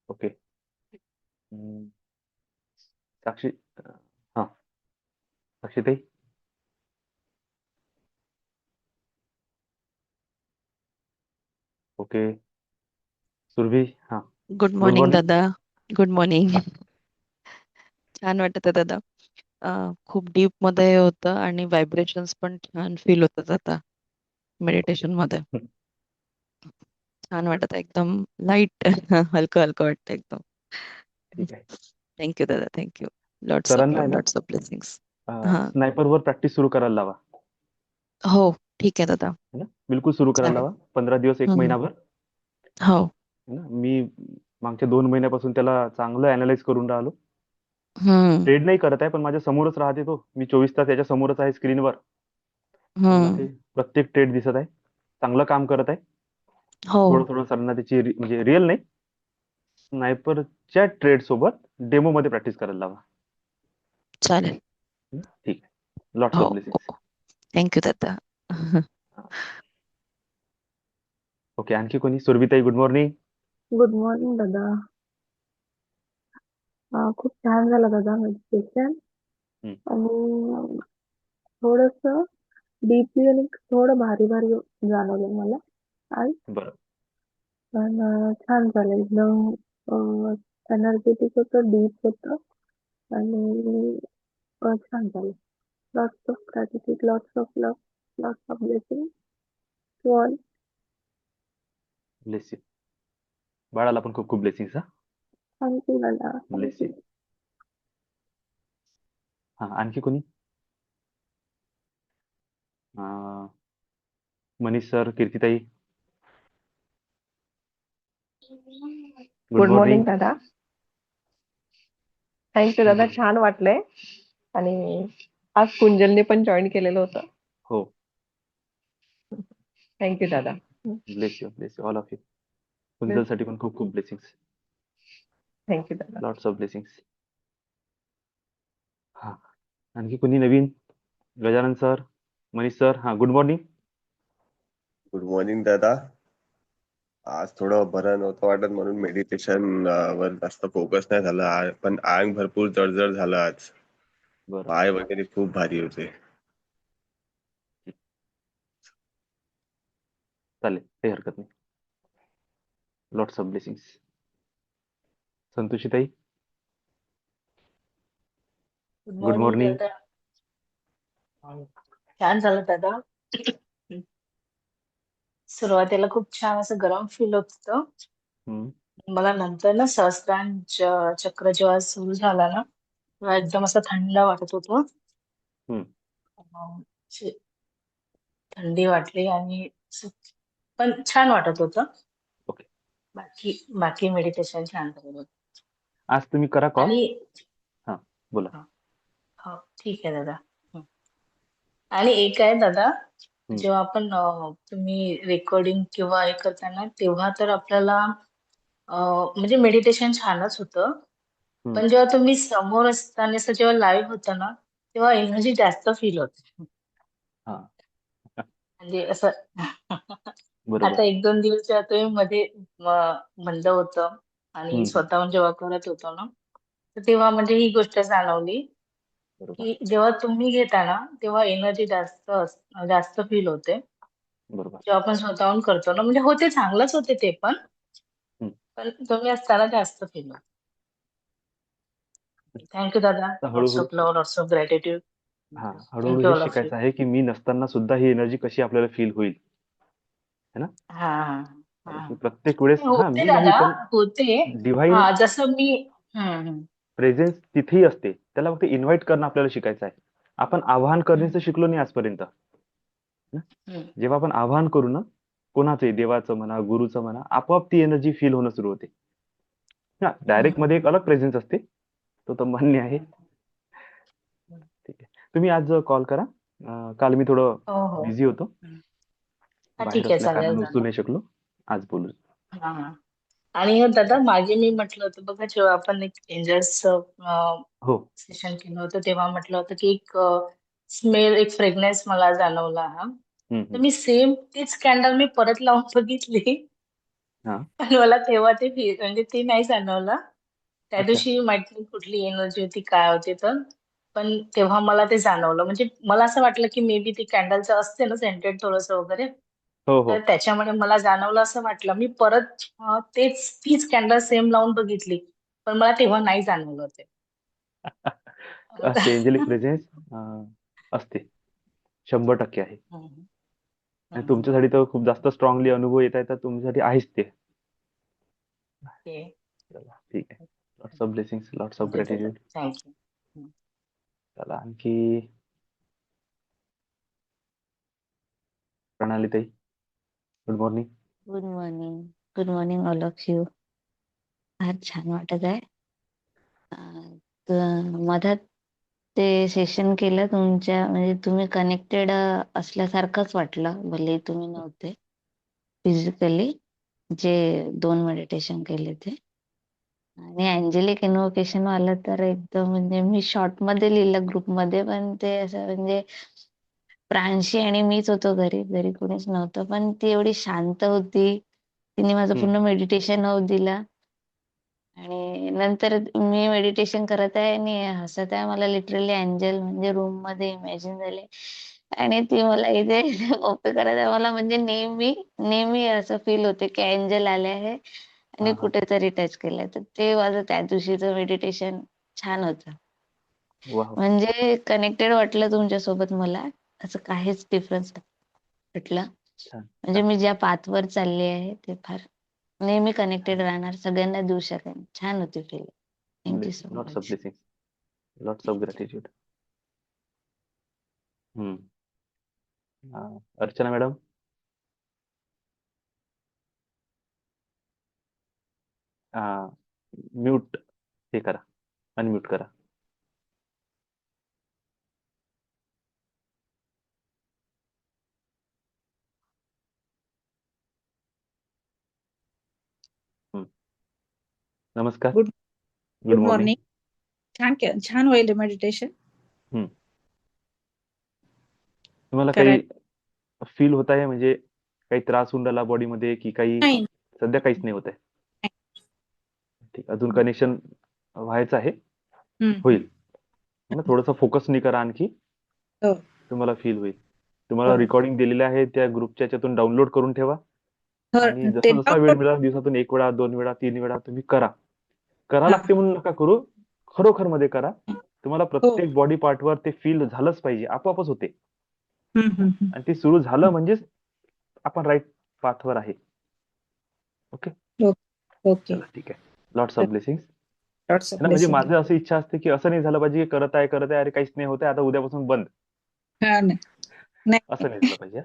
ओके. साक्षी, हा, साक्षी ताई. ओके. सुरभी, हा, गुड गुड मॉर्निंग मॉर्निंग. दादा. Good morning. छान वाटत आहे दादा. खूप डीप मध्ये होतं आणि व्हायब्रेशन्स पण छान फील होतात आता मेडिटेशन मध्ये. छान वाटत आहे, एकदम लाईट. हलकं हलकं वाटतं एकदम. ठीक आहे. थँक्यू दादा, थँक्यू. लॉट्स ऑफ सरांना लव्ह, आहे लॉट्स ऑफ ब्लेसिंग्स. हा. स्नायपरवर प्रॅक्टिस सुरू करायला लावा, हो, ठीक आहे दादा. है ना, बिलकुल सुरू करायला चालेल. लावा. 15 दिवस, एक हम्म. महिनाभर, हो. है ना. मी मागच्या 2 महिन्यापासून त्याला चांगलं अनालाइज करून राहिलो. हम्म. ट्रेड नाही करत आहे, पण माझ्या समोरच राहते तो. मी 24 तास याच्या समोरच आहे स्क्रीनवर. मला ते हम्म. प्रत्येक ट्रेड दिसत आहे, चांगलं काम करत आहे. हो. थोडं थोडं सरांना त्याची म्हणजे रिअल नाही, स्नायपरच्या ट्रेड सोबत डेमो मध्ये प्रॅक्टिस करायला लावा. चालेल. ठीक आहे, लॉट्स हो. Of blessings. थँक्यू दादा. ओके, आणखी कोणी? सुरभिताई, गुड मॉर्निंग. गुड मॉर्निंग दादा. खूप छान झालं दादा मेडिटेशन. हम्म. आणि थोडस डीपली आणि थोडं भारी भारी जाणवलं मला आज. बरं. पण छान झालं एकदम. एनर्जेटिक होतं, डीप होतं आणि छान झालं. Lots of gratitude, lots of love, lots of blessing to all. Bless you. बाळाला पण खूप खूप ब्लेसिंग्स. हा, थँक्यू दादा, ब्लेस थँक्यू. यू. हा, आणखी कोणी? अं, मनीष सर, कीर्तिताई, गुड गुड मॉर्निंग. मॉर्निंग दादा. थँक्यू दादा, हम्म. छान वाटलंय. आणि आज कुंजलने पण जॉईन केलेलं होतं. हो, थँक्यू दादा. Bless you, bless you all of you. कुंजलसाठी पण खूप खूप ब्लेसिंग्स, थँक्यू दादा. Lots of blessings. हा, आणखी कोणी नवीन? गजानन सर, मनीष सर, हा, गुड मॉर्निंग. गुड मॉर्निंग दादा. आज थोडं बरं नव्हतं वाटत म्हणून मेडिटेशन वर जास्त फोकस नाही झाला पण अंग भरपूर जडजड झालं आज. बरं, पाय वगैरे खूप भारी होते. चालेल, काही हरकत नाही. Lots of blessings. संतोषीताई, गुड गुड मॉर्निंग मॉर्निंग. दादा. छान झालं दादा. सुरुवातीला खूप छान असं गरम फील होत होतं. मला नंतर ना सहस्त्रांश चक्र जेव्हा सुरू झाला ना, तेव्हा एकदम असं थंड वाटत होतं. हम्म. अशी थंडी वाटली आणि असं पण छान वाटत होतं. ओके. बाकी बाकी मेडिटेशन छान झालं होतं. आज तुम्ही करा कॉल. आणि हा, बोला. हो, ठीक आहे दादा. हं. आणि एक आहे दादा, हम्म. जेव्हा आपण तुम्ही रेकॉर्डिंग किंवा हे करताना तेव्हा तर आपल्याला म्हणजे मेडिटेशन छानच होतं. हम्म. पण जेव्हा तुम्ही समोर असताना असं जेव्हा लाईव्ह होतं ना, तेव्हा एनर्जी जास्त फील होते. हा, म्हणजे असं बरोबर. आता 1-2 दिवस जेव्हा तुम्ही मध्ये बंद होतं आणि हम्म. स्वतःहून जेव्हा करत होतो ना, तर तेव्हा म्हणजे ही गोष्ट जाणवली, बरोबर. की जेव्हा तुम्ही घेता ना, तेव्हा एनर्जी जास्त फील होते. बरोबर. जेव्हा आपण स्वतःहून करतो ना, म्हणजे होते चांगलंच होते ते पण. हम्म. पण तुम्ही असताना जास्त फील होतं. थँक दादा. आता लॉट्स हळूहळू of love, lots of gratitude. हा हळूहळू थँक हे ऑल ऑफ यू. शिकायचं आहे की मी नसताना सुद्धा ही एनर्जी कशी आपल्याला फील होईल, है ना? हां, कारण हां. की प्रत्येक वेळेस हा होते मी नाही दादा, पण होते. डिव्हाइन हां, जसं मी हं. प्रेझेन्स तिथेही असते. त्याला फक्त इन्व्हाइट करणं आपल्याला शिकायचं आहे. आपण आवाहन करण्याचं शिकलो नाही आजपर्यंत. है ना? हं. जेव्हा आपण आवाहन करू ना, कोणाचंही, देवाचं म्हणा, गुरुचं म्हणा, आपोआप ती एनर्जी फील होणं सुरू होते. हा, डायरेक्ट मध्ये एक अलग प्रेझेन्स असते, तो तर मान्य आहे. ठीक आहे, तुम्ही आज कॉल करा. काल मी थोडं हो, हो. बिझी होतो, हां, बाहेर ठीक आहे. असल्या चालेल कारणाने उचलू दादा. नाही शकलो. आज बोलू. हां. आणि हे दादा मागे मी म्हटलं होतं बघा, जेव्हा आपण एक एंजल्सचं हो. सेशन केलं होतं, तेव्हा म्हटलं होतं की एक स्मेल, एक फ्रेग्रन्स मला जाणवला हा. तर मी सेम तीच कॅन्डल मी परत लावून बघितली. हा, पण मला तेव्हा ते म्हणजे ते नाही जाणवलं. त्या अच्छा. दिवशी माहित नाही कुठली एनर्जी होती, काय होती तर. पण तेव्हा मला ते जाणवलं. म्हणजे मला असं वाटलं की मे बी ती कॅन्डलचं असते ना सेंटेड थोडंसं वगैरे, हो हो. तर त्याच्यामुळे मला जाणवलं असं वाटलं. मी परत तीच कॅन्डल सेम लावून बघितली. पण मला तेव्हा नाही जाणवलं ते. असते एंजेलिक प्रेझेन्स, असते, 100% आहे. हं, आणि हं. तुमच्यासाठी तर खूप जास्त स्ट्रॉंगली अनुभव येत आहे, तर तुमच्यासाठी आहेच ते. ओके. चला, ठीक आहे. Lots of blessings, lots of gratitude. Thank you. चला, आणखी प्रणाली ताई, good morning. Good morning. Good morning all of you. आज छान वाटत आहे. मधात ते सेशन केलं तुमच्या, म्हणजे तुम्ही कनेक्टेड असल्यासारखंच वाटलं, भले तुम्ही नव्हते फिजिकली. जे 2 मेडिटेशन केले ते, आणि अँजेलिक इन्व्होकेशन आलं तर एकदम, म्हणजे मी शॉर्ट मध्ये लिहिलं ग्रुपमध्ये, पण ते असं म्हणजे प्रांशी आणि मीच होतो घरी कोणीच नव्हतं, पण ती एवढी शांत होती. तिने माझं पूर्ण मेडिटेशन होऊ दिला. आणि नंतर मी मेडिटेशन करत आहे आणि हसत आहे. मला लिटरली एंजल म्हणजे रूम मध्ये इमॅजिन झाले, आणि ती मला इथे कॉपी करत आहे. मला म्हणजे नेहमी असं फील होते की एंजल आले आहे आणि कुठेतरी टच केलंय. तर ते माझं त्या दिवशीचं मेडिटेशन छान होतं. वाह, म्हणजे कनेक्टेड वाटलं तुमच्यासोबत मला, असं काहीच डिफरन्स वाटलं. छान म्हणजे छान. मी ज्या पाथवर चालले आहे ते फार नेहमी कनेक्टेड राहणार, सगळ्यांना देऊ शकेन. छान होती feeling. Thank you so lots of much. Blessings, lots of gratitude. Archana madam, mute हे करा, अनम्यूट करा. नमस्कार, गुड गुड मॉर्निंग. मॉर्निंग. छान होईल मेडिटेशन तुम्हाला काही करायला. फील होत आहे, म्हणजे काही त्रास होऊन राहिला बॉडीमध्ये की काही? नाही सध्या काहीच नाही होत आहे. ठीक, अजून नाही. कनेक्शन व्हायचं आहे, हम्म, होईल ना. थोडंसं फोकस नाही करा आणखी, हो तुम्हाला फील होईल. तुम्हाला हो रेकॉर्डिंग दिलेले आहे, त्या ग्रुपच्या याच्यातून डाउनलोड करून ठेवा. हो. आणि ते जसा जसा वेळ डाउनलोड. मिळाला, दिवसातून 1 वेळा, 2 वेळा, 3 वेळा तुम्ही करा. करा हा लागते म्हणून नका करू, खरोखर मध्ये करा. तुम्हाला हो. प्रत्येक बॉडी पार्टवर ते फील झालंच पाहिजे, आपोआपच होते. हम्म. आणि ते सुरू झालं म्हणजेच आपण राईट पाथवर आहे. Okay, okay. चला, ठीक आहे. Lots of blessings. Lots of ना, म्हणजे ब्लेसिंग. माझं असं इच्छा असते की असं नाही झालं पाहिजे की करत आहे अरे काहीच नाही होत आहे, आता उद्यापासून बंद, हा नाही असं नाही नाही झालं पाहिजे.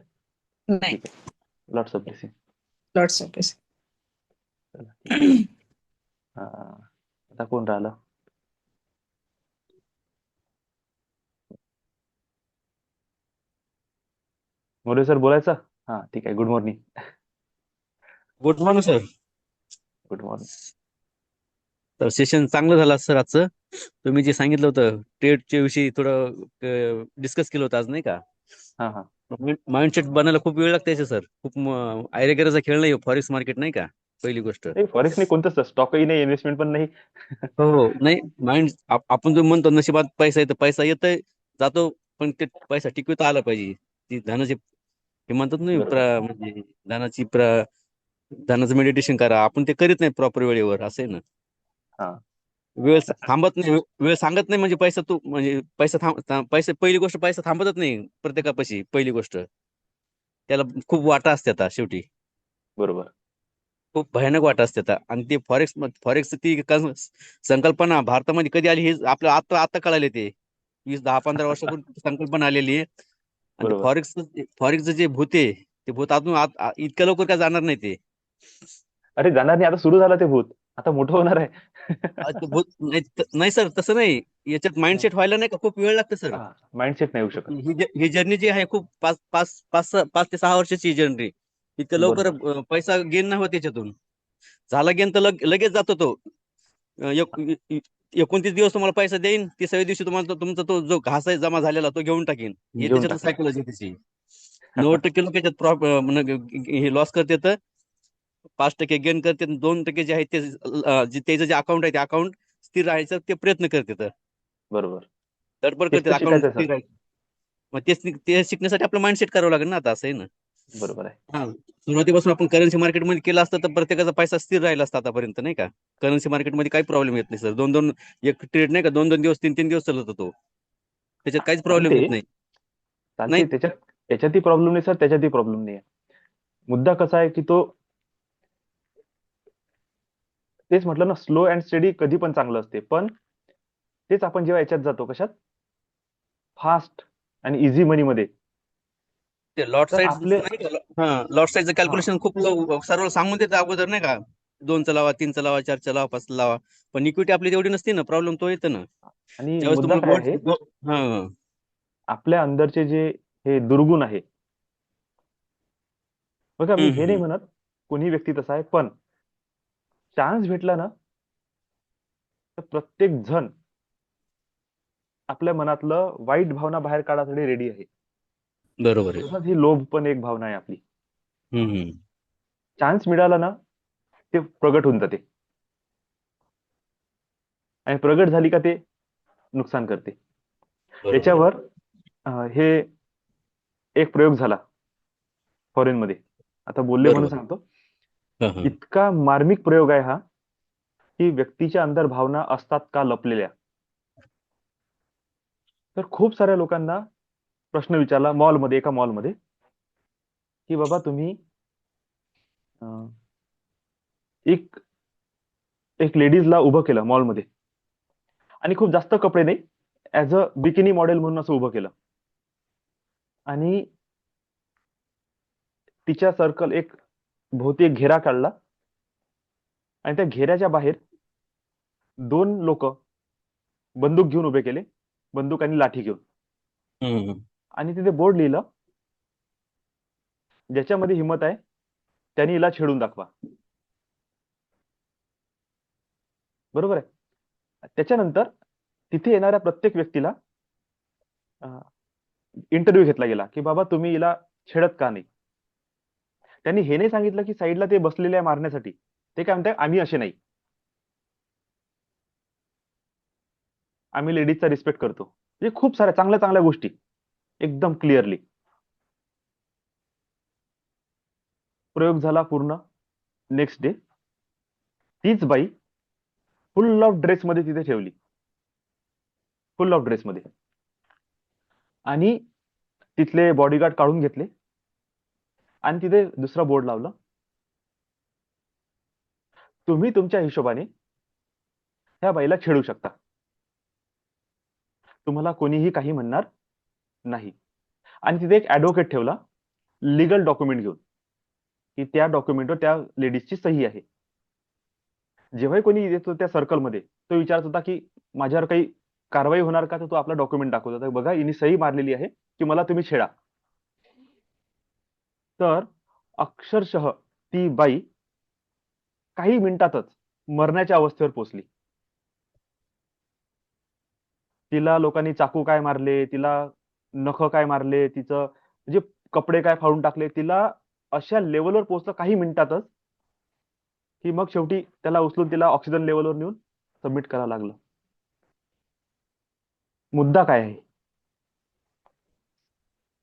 नाही ठीक आहे. Lots of blessing. Lots of blessing. चला ठीक आहे. आता कोण राहिलं? मोरे सर बोलायचं? हा ठीक आहे. Good morning. Good morning sir. Good morning. तर सेशन चांगलं झालं सर आजचं. तुम्ही जे सांगितलं होतं ट्रेडच्या विषयी थोडं डिस्कस केलं होतं आज, नाही का? हा हा. माइंडसेट बनायला खूप वेळ लागते सर. खूप आयरेगेराचा खेळ नाही फॉरेक्स मार्केट, नाही का? पहिली गोष्ट. नाही, फॉरेक्स नाही, कोणतंच स्टॉकही नाही, इन्व्हेस्टमेंट पण नाही. हो नाही, माइंड आपण जो म्हणतो नशिबात पैसा येतो, पैसा येतोय जातो, पण ते पैसा टिकवता आला पाहिजे. ती धनाची हे म्हणतात नाही, बरोबर. म्हणजे धनाचं मेडिटेशन करा. आपण ते करीत नाही प्रॉपर वेळेवर, असं आहे ना. हा. वेळ थांबत नाही, वेळ सांगत नाही, म्हणजे पैसा तू म्हणजे पैसा पहिली गोष्ट पैसा थांबतच नाही प्रत्येकापाशी. पहिली गोष्ट त्याला खूप वाटा असते आता शेवटी, बरोबर. खूप भयानक वाटा असते आता. आणि ते फॉरेक्स ती संकल्पना भारतामध्ये कधी आली हे आपल्याला आता कळाले. ते 10-15 वर्षापूर्वी संकल्पना आलेली आहे. आणि ते बरोबर. फॉरेक्सचं जे भूत आहे, ते भूत अजून इतक्या लवकर काय जाणार नाही. ते अरे जाणार नाही, आता सुरू झालं ते भूत, आता मोठं होणार आहे. ते भूत नाही सर, तसं नाही. याच्यात माइंडसेट व्हायला नाही का खूप वेळ लागतो सर. माइंडसेट नाही होऊ शकत. ही जर्नी जी आहे खूप 5 ते 6 वर्षाची जर्नी. इतकं लवकर बरोबर. पैसा गेन नाही होत त्याच्यातून. झाला गेन तर लगेच जातो तो. 29 दिवस तुम्हाला पैसा देईन, 30व्या दिवशी तुम्हाला तुमचा तो जो घास आहे जमा झालेला तो घेऊन टाकेन. हे घेऊन त्याच्यात टाकेल. सायकोलॉजी त्याची. 90% लोक याच्यात हे लॉस करते, तर 5% गेन करते, 2% जे आहे ते त्याचं जे अकाउंट आहे ते अकाउंट स्थिर राहायचं ते प्रयत्न करते. बरोबर. तडपड तेच करते तर अकाउंट शिकायचं स्थिर सर. राहायचं. मग ते शिकण्यासाठी आपलं माइंडसेट करावं लागेल ना, आता असं आहे ना. बरोबर आहे. हा, सुरुवातीपासून आपण करन्सी मार्केटमध्ये केलं असतं तर प्रत्येकाचा पैसा स्थिर राहिला असता आतापर्यंत, नाही का? करन्सी मार्केटमध्ये काही प्रॉब्लेम येत नाही सर. एक ट्रेड नाही का 2-2 दिवस 3-3 दिवस चालत होतो, त्याच्यात काहीच प्रॉब्लेम चालते येत नाही. चालते, नाही त्याच्यातही प्रॉब्लेम नाही सर, त्याच्यातही प्रॉब्लेम नाही आहे. मुद्दा कसा आहे की तो, तेच म्हटलं ना, स्लो अँड स्टडी कधी पण चांगलं असते. पण तेच आपण जेव्हा याच्यात जातो, कशात, फास्ट आणि इझी मनी मध्ये, ते लॉट तर साईज आपले, नाही का, लॉट साईजचं हा कॅल्क्युलेशन खूप सर्व सांगून देतं अगोदर, नाही का? 2चा लावा, 3चा लावा, 4चा लावा, 5चा लावा. पण इक्विटी आपली तेवढी नसते ना, प्रॉब्लेम तो येतो ना. आणि ज्यावेळेस मुद्दा काय आहे, तुम्हाला हा आपल्या अंदरचे जे हे दुर्गुण आहे, बघा मी हे नाही म्हणत कोणी व्यक्ती तसा आहे, पण चान्स भेटला ना तर प्रत्येक जण आपल्या मनातलं वाईट भावना बाहेर काढायसाठी रेडी आहे. बरोबर आहे. तसंच ही लोभ पण एक भावना आहे आपली. हम्म. चान्स मिळाला ना ते प्रगट होऊन जाते, आणि प्रगट झाली का ते नुकसान करते. बरोबर आहे. याच्यावर हे एक प्रयोग झाला फॉरेन मध्ये, आता बोलले म्हणून बरोबर. सांगतो. हा हा इतका मार्मिक प्रयोग आहे हा, की व्यक्तीच्या अंदर भावना असतात का लपलेल्या. तर खूप साऱ्या लोकांना प्रश्न विचारला एका मॉलमध्ये, की बाबा तुम्ही एक एक लेडीजला उभं केलं मॉलमध्ये, आणि खूप जास्त कपडे नाही, ऍज अ बिकिनी मॉडेल म्हणून असं उभं केलं, आणि तिच्या सर्कल एक भोवती एक घेरा काढला, आणि त्या घेऱ्याच्या बाहेर 2 लोक बंदूक घेऊन उभे केले, बंदूक आणि लाठी घेऊन. हम्म. आणि तिथे बोर्ड लिहिलं, ज्याच्यामध्ये हिंमत आहे त्यांनी हिला छेडून दाखवा. बरोबर आहे. त्याच्यानंतर तिथे येणाऱ्या प्रत्येक व्यक्तीला इंटरव्ह्यू घेतला गेला, की बाबा तुम्ही हिला छेडत का नाही. त्यांनी हे नाही सांगितलं की साईडला ते बसलेले आहे मारण्यासाठी, ते काय म्हणतात, आम्ही असे नाही, आम्ही लेडीजचा रिस्पेक्ट करतो. म्हणजे खूप साऱ्या चांगल्या चांगल्या गोष्टी एकदम क्लिअरली. प्रयोग झाला पूर्ण. नेक्स्ट डे तीच बाई फुल ऑफ ड्रेसमध्ये तिथे ठेवली, फुल ऑफ ड्रेसमध्ये, आणि तिथले बॉडीगार्ड काढून घेतले, आणि तिथे दुसरा बोर्ड लावला, तुम्ही तुमच्या हिशोबाने ह्या बाईला छेडू शकता. तुम्हाला कोणीही काही म्हणणार नाही. आणि तिथे एक ऍडव्होकेट ठेवला लिगल डॉक्युमेंट घेऊन, की त्या डॉक्युमेंटवर त्या लेडीजची सही आहे. जेव्हाही कोणी येतो त्या सर्कलमध्ये, तो विचारत होता की माझ्यावर काही कारवाई होणार का, तर तो आपला डॉक्युमेंट दाखवत होता, बघा हिने सही मारलेली आहे की मला तुम्ही छेडा. तर अक्षरशः ती बाई काही मिनिटातच मरण्याच्या अवस्थेवर पोहोचली. तिला लोकांनी चाकू काय मारले, तिला नख काय मारले, तिचं म्हणजे कपडे काय फाडून टाकले, तिला अशा लेवलवर पोहोचलं काही मिनिटातच, की मग शेवटी त्याला उचलून तिला ऑक्सिजन लेवलवर नेऊन सबमिट करावं लागलं. मुद्दा काय आहे,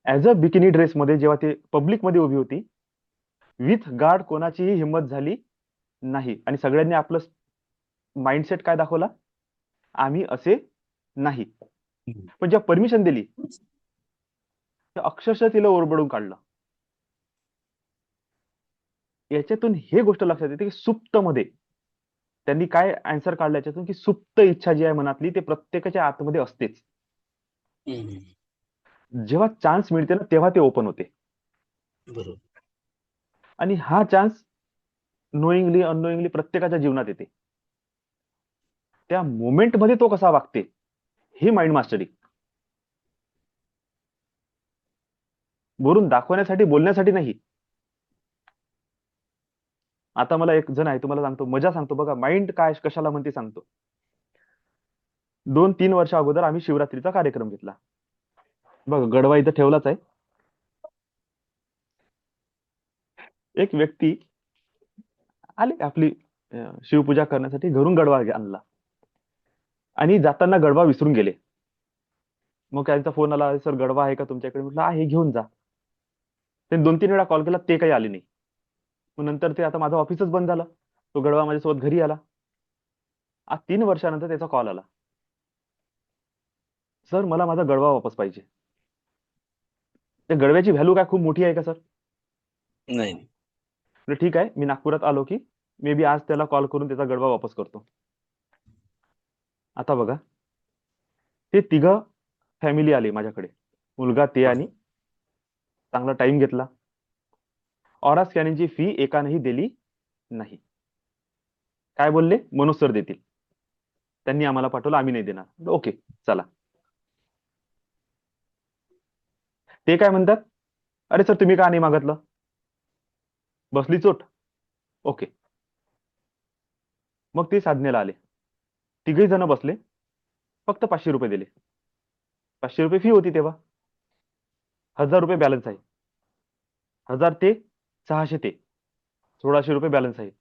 ऍज अ बिकिनी ड्रेस मध्ये जेव्हा ते पब्लिक मध्ये उभी होती, विथ गार्ड कोणाचीही हिंमत झाली नाही. आणि सगळ्यांनी आपलं माइंडसेट काय दाखवला, आम्ही असे नाही. पण जेव्हा परमिशन दिली, तर अक्षरशः तिला ओरबडून काढलं. याच्यातून हे गोष्ट लक्षात येते की सुप्त मध्ये त्यांनी काय आन्सर काढलं याच्यातून, की सुप्त इच्छा जी आहे मनातली, ते प्रत्येकाच्या आतमध्ये असतेच. जेव्हा चान्स मिळते ना, तेव्हा ते ओपन होते. बरोबर. आणि हा चान्स नोईंगली अननोईंगली प्रत्येकाच्या जीवनात येते. त्या मोमेंट मध्ये तो कसा वागते, हे माइंड मास्टरी. वरून दाखवण्यासाठी, बोलण्यासाठी नाही. आता मला एक जण आहे, तुम्हाला सांगतो, मजा सांगतो बघा, माइंड काय कशाला म्हणते सांगतो. 2-3 वर्ष अगोदर आम्ही शिवरात्रीचा कार्यक्रम घेतला. बघा, गडवा इथं ठेवलाच आहे. एक व्यक्ती आले आपली शिवपूजा करण्यासाठी, घरून गडवा आणला आणि जाताना गडवा विसरून गेले. मग त्यांचा फोन आला, सर गडवा आहे का तुमच्याकडे? म्हटलं आहे, घेऊन जा. त्यांनी 2-3 वेळा कॉल केला, ते काही आले नाही. मग नंतर ते, आता माझं ऑफिसच बंद झालं, तो गडवा माझ्यासोबत घरी आला. आज 3 वर्षानंतर त्याचा कॉल आला, सर मला माझा गडवा वापस पाहिजे. त्या गडव्याची व्हॅल्यू काय खूप मोठी आहे का सर? नाही. म्हटलं ठीक आहे, मी नागपुरात आलो की मे बी आज त्याला कॉल करून त्याचा गडवा वापस करतो. आता बघा, ते तिघं फॅमिली आली माझ्याकडे, मुलगा, ते आणि चांगला टाइम घेतला. ऑरा स्कॅनिंगची फी एकानेही दिली नाही. काय बोलले, मनोज सर देतील, त्यांनी आम्हाला पाठवलं, आम्ही नाही देणार. ओके चला. ते काय म्हणतात, अरे सर तुम्ही का नाही मागितलं, बसली चोट. ओके. मग ते साधनेला आले, तिघही जण बसले, फक्त 500 रुपये दिले. 500 रुपये फी होती तेव्हा. 1000 रुपये बॅलन्स आहे. 1000 ते 600 ते 1600 रुपये बॅलन्स आहे.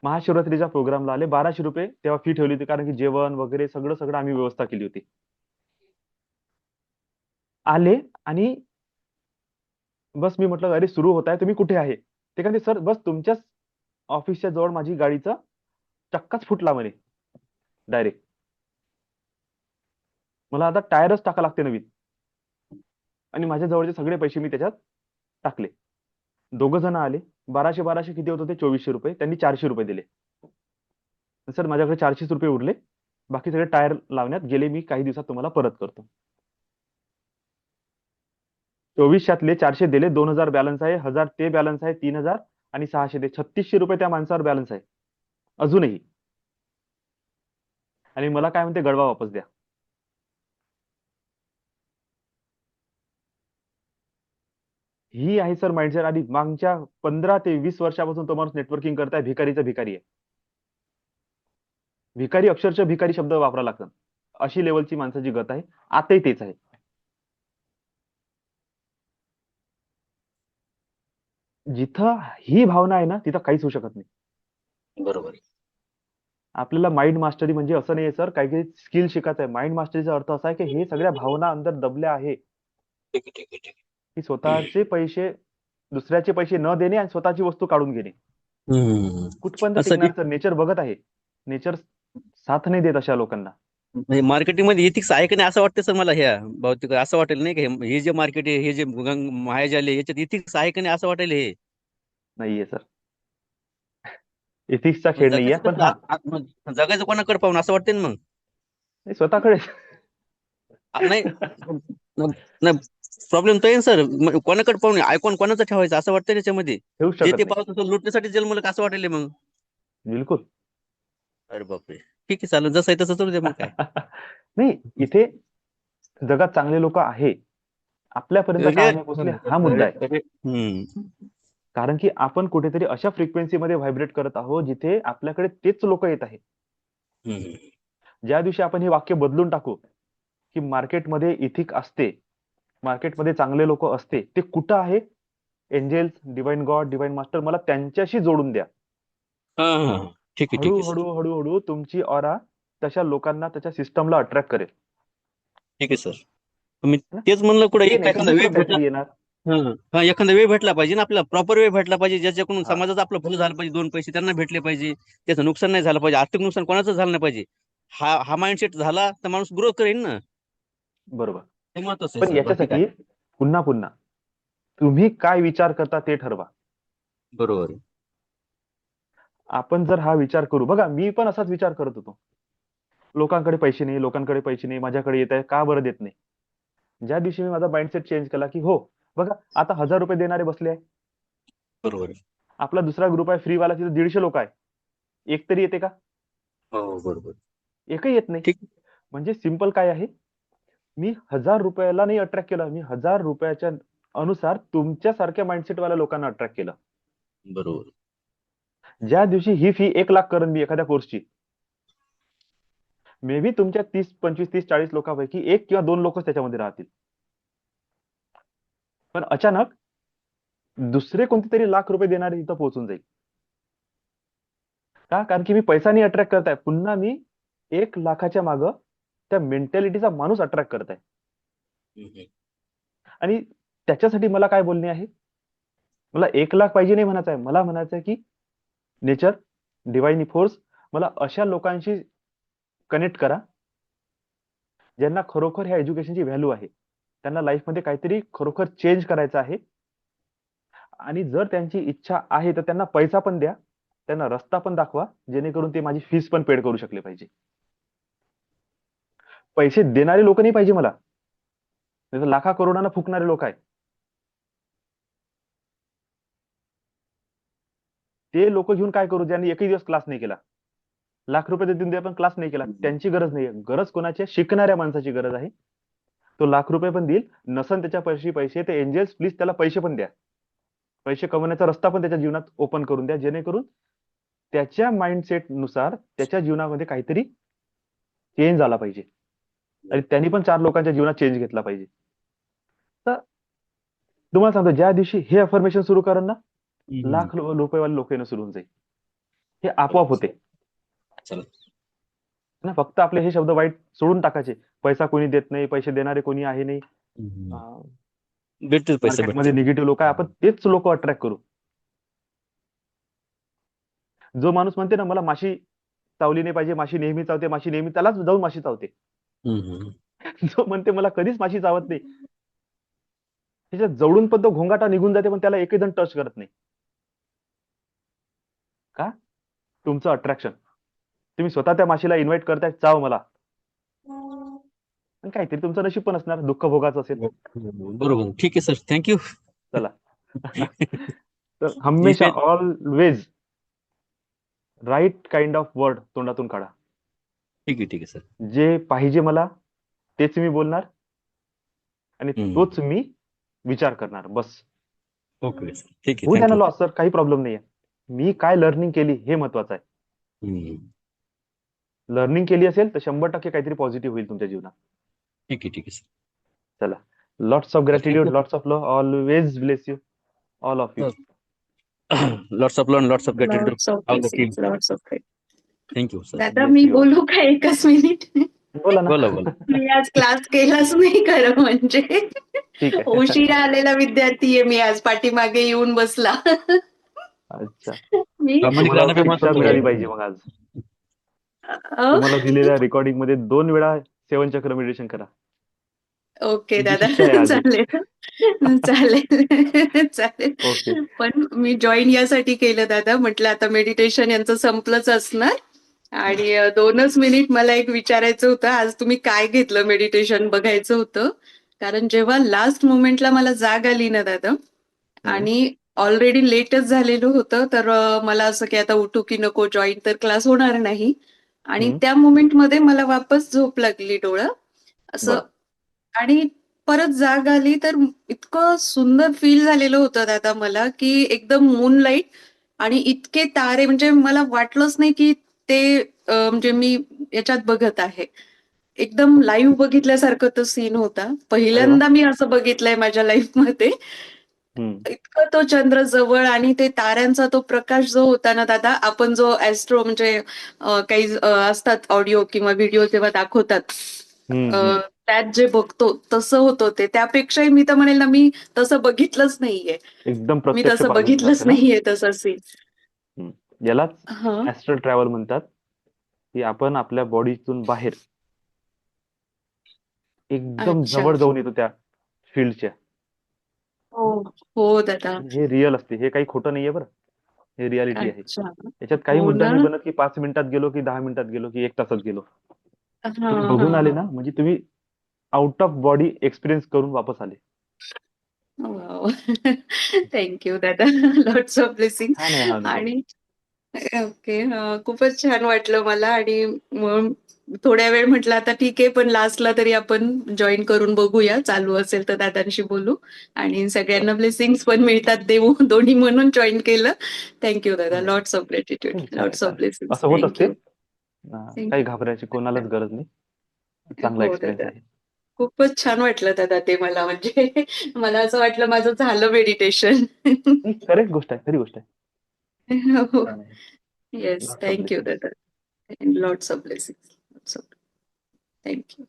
महाशिवरात्रीच्या प्रोग्रामला आले, 1200 रुपये तेव्हा फी ठेवली होती, कारण की जेवण वगैरे सगळं सगळं आम्ही व्यवस्था केली होती. आले आणि बस मी म्हटलं, अरे सुरू होत आहे, तुम्ही कुठे आहे? ते ਕਹਿੰਦੇ सर बस तुमच्याच ऑफिसच्या जवळ माझी गाडीचा चक्काच फुटला म्हणे डायरेक्ट. मला आता टायरच टाका लागते नवीन. आणि माझ्या जवळचे सगळे पैसे मी त्याच्यात टाकले. दोघं जण आले, 1200 किती होत होते, 2400 रुपये. त्यांनी 400 रुपये दिले. सर माझ्याकडे 400 रुपये उरले, बाकी सगळे टायर लावण्यात गेले, मी काही दिवसात तुम्हाला परत करतो. 2400 400 दिले, 2000 बॅलन्स आहे, 1000 ते बॅलन्स आहे, 3000 आणि 600 ते 3600 रुपये त्या माणसावर बॅलन्स आहे अजूनही. आणि मला काय म्हणते, गडवा वापस द्या. ही आहे सर माइंडसेट. आणि मागच्या 15 ते 20 वर्षापासून तो माणूस नेटवर्किंग करताय. भिकारीचा भिकारी आहे. भिकारी, अक्षरशः भिकारी शब्द वापरावा लागतात, अशी लेवलची माणसाची गत आहे. आताही तेच आहे. जिथं ही भावना आहे ना, तिथं काहीच होऊ शकत नाही. बरोबर. आपल्याला माइंड मास्टरी म्हणजे असं नाहीये सर, काही काही स्किल शिकायचं आहे. माइंड मास्टरीचा अर्थ असा आहे की हे सगळ्या भावना अंदर दबल्या आहे, की स्वतःचे पैसे, दुसऱ्याचे पैसे न देणे आणि स्वतःची वस्तू काढून घेणे. कुठपर्यंत असं टिकणार सर? नेचर बघत आहे, नेचर साथ नाही देत अशा लोकांना. मार्केटिंगमध्ये इथिक्स आहे का नाही असं वाटतं सर मला. ह्या बहुतेक असं वाटेल नाही का, हे जे मार्केट आहे, हे जे मायाजाल आहे, याच्यात इथिक्स आहे का नाही असं वाटेल. हे नाहीये सर. एथिक्सचा मग खेळ नाहीये, जगायचं पण कसं? हा मग जगायचं कोणाकडे पाहून असं वाटतं ना मग. नाही, स्वतःकडे. नाही नाही, प्रॉब्लेम तो आहे सर. कोणाकडे पाहून आयकॉन कोणाचं ठेवायचं असं वाटतं त्याच्यामध्ये. ठेवू जे शकत ते नाही. पाहत होतं लुटण्यासाठी जन्मलं का असं वाटेल मग. बिलकुल. अरे बापरे, ठीक आहे चालेल, जसं आहे तसं चालू दे मग काय. नाही, इथे जगात चांगले लोक आहे, आपल्यापर्यंत का म्हणजे नाही पोहोचले हा मुद्दा आहे. हम्म. कारण की आपण कुठेतरी अशा फ्रिक्वेन्सीमध्ये व्हायब्रेट करत आहोत जिथे आपल्याकडे तेच लोक येत आहे. हम्म. ज्या दिवशी आपण हे वाक्य बदलून टाकू की मार्केटमध्ये इथिक असते, मार्केटमध्ये चांगले लोक असते, ते कुठं आहे? Angels, divine God, divine master, मला त्यांच्याशी जोडून द्या. हा, ठीक आहे ठीक आहे सर. हळूहळू हळूहळू तुमची ऑरा तशा लोकांना, त्याच्या सिस्टमला अट्रॅक्ट करेल. ठीक आहे सर. मी ना? तेच म्हणलं कुठे ते नाही तर एखादा वेळ दुसरं भेटला. काहीतरी येणार. हा, एखादा वेळ भेटला पाहिजे ना आपल्याला, प्रॉपर वेळ भेटला पाहिजे ज्याच्याकडून हा, समाजाचं आपलं भलं झालं पाहिजे, 2 पैसे त्यांना भेटले पाहिजे, त्याचं नुकसान नाही झालं पाहिजे, आर्थिक नुकसान कोणाचं झालं नाही पाहिजे. हा माइंडसेट झाला तर माणूस ग्रो करेल ना. बरोबर. हे महत्वाचं आहे पण सर, बाकी काय. याच्यासाठी पुन्हा पुन्हा तुम्ही काय विचार करता ते ठरवा. बरोबर आहे. आपण जर हा विचार करू, बघा मी पण असाच विचार करत होतो, लोकांकडे पैसे नाही, लोकांकडे पैसे नाही, माझ्याकडे येत आहे, का बरं देत नाही? ज्या दिवशी मी माझा माइंडसेट चेंज केला की हो, बघा आता 1000 रुपये देणारे बसले आहे, बरोबर आहे. आपला दुसरा ग्रुप आहे फ्रीवाला, तिथे 150 लोक आहे, एक तरी येते का? हो बरोबर. एकही येत नाही. ठीक. म्हणजे सिंपल काय आहे, मी 1000 रुपयाला नाही अट्रॅक्ट केलं, मी 1000 रुपयाच्या अनुसार तुमच्यासारख्या माइंडसेट वाल्या लोकांना अट्रॅक्ट केलं. बरोबर. ज्या दिवशी ही फी 1 लाख करेन मी एखाद्या कोर्सची, मे बी तुमच्या 30, 25, 30, 40 लोकांपैकी 1 किंवा 2 लोकच त्याच्यामध्ये राहतील. पण अचानक दुसरे कोणते तरी ₹1,00,000 देणारे इथं पोहोचून जाईल. का? कारण की मी पैसा नाही अट्रॅक्ट करताय, पुन्हा मी 1 लाखाच्या मागं त्या मेंटॅलिटीचा माणूस अट्रॅक्ट करताय. आणि त्याच्यासाठी मला काय बोलणे आहे, मला 1 लाख पाहिजे नाही म्हणायचं आहे, मला म्हणायचं आहे की नेचर, डिवाइन फोर्स, मला अशा लोकांशी कनेक्ट करा ज्यांना खरोखर ह्या एज्युकेशनची व्हॅल्यू आहे, त्यांना लाईफमध्ये काहीतरी खरोखर चेंज करायचं आहे. आणि जर त्यांची इच्छा आहे तर त्यांना पैसा पण द्या, त्यांना रस्ता पण दाखवा, जेणेकरून ते माझी फीस पण पेड करू शकले पाहिजे. पैसे देणारे लोक नाही पाहिजे मला, नाही तर लाखा करोडांना फुकणारे लोक आहे. ते लोक घेऊन काय करू ज्यांनी एकही दिवस क्लास नाही केला, ₹1,00,000 देऊन द्या पण क्लास नाही केला, त्यांची गरज नाहीये. गरज कोणाची आहे? शिकणाऱ्या माणसाची गरज आहे. तो ₹1,00,000 पण देईल, नसन त्याच्या पैसे ते एंजल्स प्लीज त्याला पैसे पण द्या, पैसे कमवण्याचा रस्ता पण त्याच्या जीवनात ओपन करून द्या, जेणेकरून त्याच्या माइंडसेट नुसार त्याच्या जीवनामध्ये काहीतरी चेंज आला पाहिजे आणि त्यांनी पण 4 लोकांच्या जीवनात चेंज घेतला पाहिजे. तर तुम्हाला सांगतो, ज्या दिवशी हे अफर्मेशन सुरू करेन ना, ₹1,00,000 लोक येणं सुरू होऊन जाईल. हे आपोआप होते ना. फक्त आपले हे शब्द वाईट सोडून टाकायचे, पैसा कोणी देत नाही, पैसे देणारे कोणी आहे नाही, भेटतील पैसे, मार्केटमध्ये निगेटिव्ह लोक आहे, आपण तेच लोक अट्रॅक्ट करू. जो माणूस म्हणते ना मला माशी चावली नाही पाहिजे, माशी नेहमी चावते, माशी नेहमी, त्यालाच जाऊन माशी चावते. जो म्हणते मला कधीच माशी चावत नाही, त्याच्या जवळून पण तो घोंगाटा निघून जाते, पण त्याला एकही जण टच करत नाही. का? तुमचं अट्रॅक्शन. तुम्ही स्वतः त्या माशीला इन्व्हाइट करताय, चाव मला, पण काहीतरी तुमचं नशीब पण असणार, दुःख भोगाचं असेल. बरोबर. ठीक आहे सर, थँक्यू. चला. तर हमेशा always right kind of word तोंडातून काढा. ठीक आहे सर. जे पाहिजे मला तेच मी बोलणार आणि तोच मी विचार करणार, बस. ओके सर, ठीक आहे. होऊ द्या ना लॉस सर, काही प्रॉब्लेम नाहीये. मी काय लर्निंग केली हे महत्वाचं आहे. लर्निंग केली असेल तर 100% काहीतरी पॉझिटिव्ह होईल तुमच्या जीवनात. ठीक आहे सर. चला, lots of gratitude, lots of love, always bless you all of you. Lots of love, lots of gratitude Lots of all the team. blessings, lots of faith. Thank you sir. दादा मी बोलू का एकच मिनिट? बोला ना. बोला. मी आज क्लास केलाच नाही खरं म्हणजे. ठीक आहे. उशिरा आलेला विद्यार्थी आहे मी, आज पाठीमागे येऊन बसला. अच्छा, मी तुम्हाला शिक्षा मिळाली पाहिजे मग आज. तुम्हाला दिलेल्या रेकॉर्डिंग मध्ये 2 वेळा 7 चक्र मेडिटेशन करा. ओके तुमची दादा शिक्षा आहे आज ही. चालेल चालेल. ओके. पण मी जॉईन यासाठी केलं दादा, म्हटलं आता मेडिटेशन यांचं संपलंच असणार आणि 2च मिनिट मला एक विचारायचं होतं. आज तुम्ही काय घेतलं मेडिटेशन बघायचं होतं. कारण जेव्हा लास्ट मोमेंटला मला जाग आली ना दादा आणि ऑलरेडी लेटच झालेलं होतं, तर मला असं की आता उठू की नको, जॉईन तर क्लास होणार नाही आणि त्या मोमेंटमध्ये मला वापस झोप लागली डोळं असं बर आणि परत जाग आली तर इतकं सुंदर फील झालेलं होतं दादा मला, की एकदम मूनलाईट आणि इतके तारे म्हणजे मला वाटलंच नाही की ते म्हणजे मी याच्यात बघत आहे. एकदम लाईव्ह बघितल्यासारखं तो सीन होता. अरे वा. पहिल्यांदा मी असं बघितलंय माझ्या लाईफमध्ये. इतकं तो चंद्र जवळ आणि ते ताऱ्यांचा तो प्रकाश जो होता ना दादा, आपण जो ॲस्ट्रो म्हणजे काही असतात ऑडिओ किंवा व्हिडिओ जेव्हा दाखवतात, त्यात जे बघतो तसं होतं ते. त्यापेक्षाही मी तर म्हणेल ना, मी तसं बघितलंच नाहीये. एकदम मी प्रत्यक्ष तसं पाहिल्यासारखं बघितलंच ना. नाहीये तसं सीन. यालाच हां. ऍस्ट्रल ट्रॅव्हल म्हणतात, की आपण आपल्या बॉडीतून बाहेर एकदम अच्छा. जवळ जाऊन येतो त्या फील्डच्या. हो. हो दादा. हे रिअल असते. हे काही खोटं नाहीये बरं. हे रियालिटी आहे. अच्छा. याच्यात काही हो मुद्दा ना? नाही बनत, की 5 मिनिटात गेलो, की 10 मिनिटात गेलो, की 1 तासात गेलो. तुम्ही हां, बघून हां, आले हां. ना, म्हणजे तुम्ही आउट ऑफ बॉडी एक्सपिरियन्स करून वापस आले. वॉव! थँक यू दादा. लॉट्स ऑफ ब्लेसिंग्स छान आहे हा अनुभव. आणि ओके. खूपच छान वाटलं मला आणि मग थोड्या वेळ म्हटलं आता ठीक आहे, पण लास्टला तरी आपण जॉइन करून बघूया. चालू असेल तर दादांशी बोलू आणि सगळ्यांना ब्लेसिंग्स पण मिळतात देऊ दोन्ही म्हणून जॉइन केलं. थँक यू दादा. Lots of gratitude. छान आहे, लॉट्स ऑफ छान आहे. ब्लेसिंग्स. असं होत थँक असते. यू. थँक काही यू. घाबरायची कोणालाच गरज नाही. चांगला हो एक्सपिरियन्स दादा. आहे. खूपच छान वाटलं दादा ते मला म्हणजे मला असं वाटलं माझं झालं मेडिटेशन. नाही, करेक्ट गोष्ट आहे. खरी गोष्ट आहे. हो. छान आहे. Yes. Lots of thank you blessings. दादा. Lots of blessings. Lots of thank you.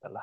चला.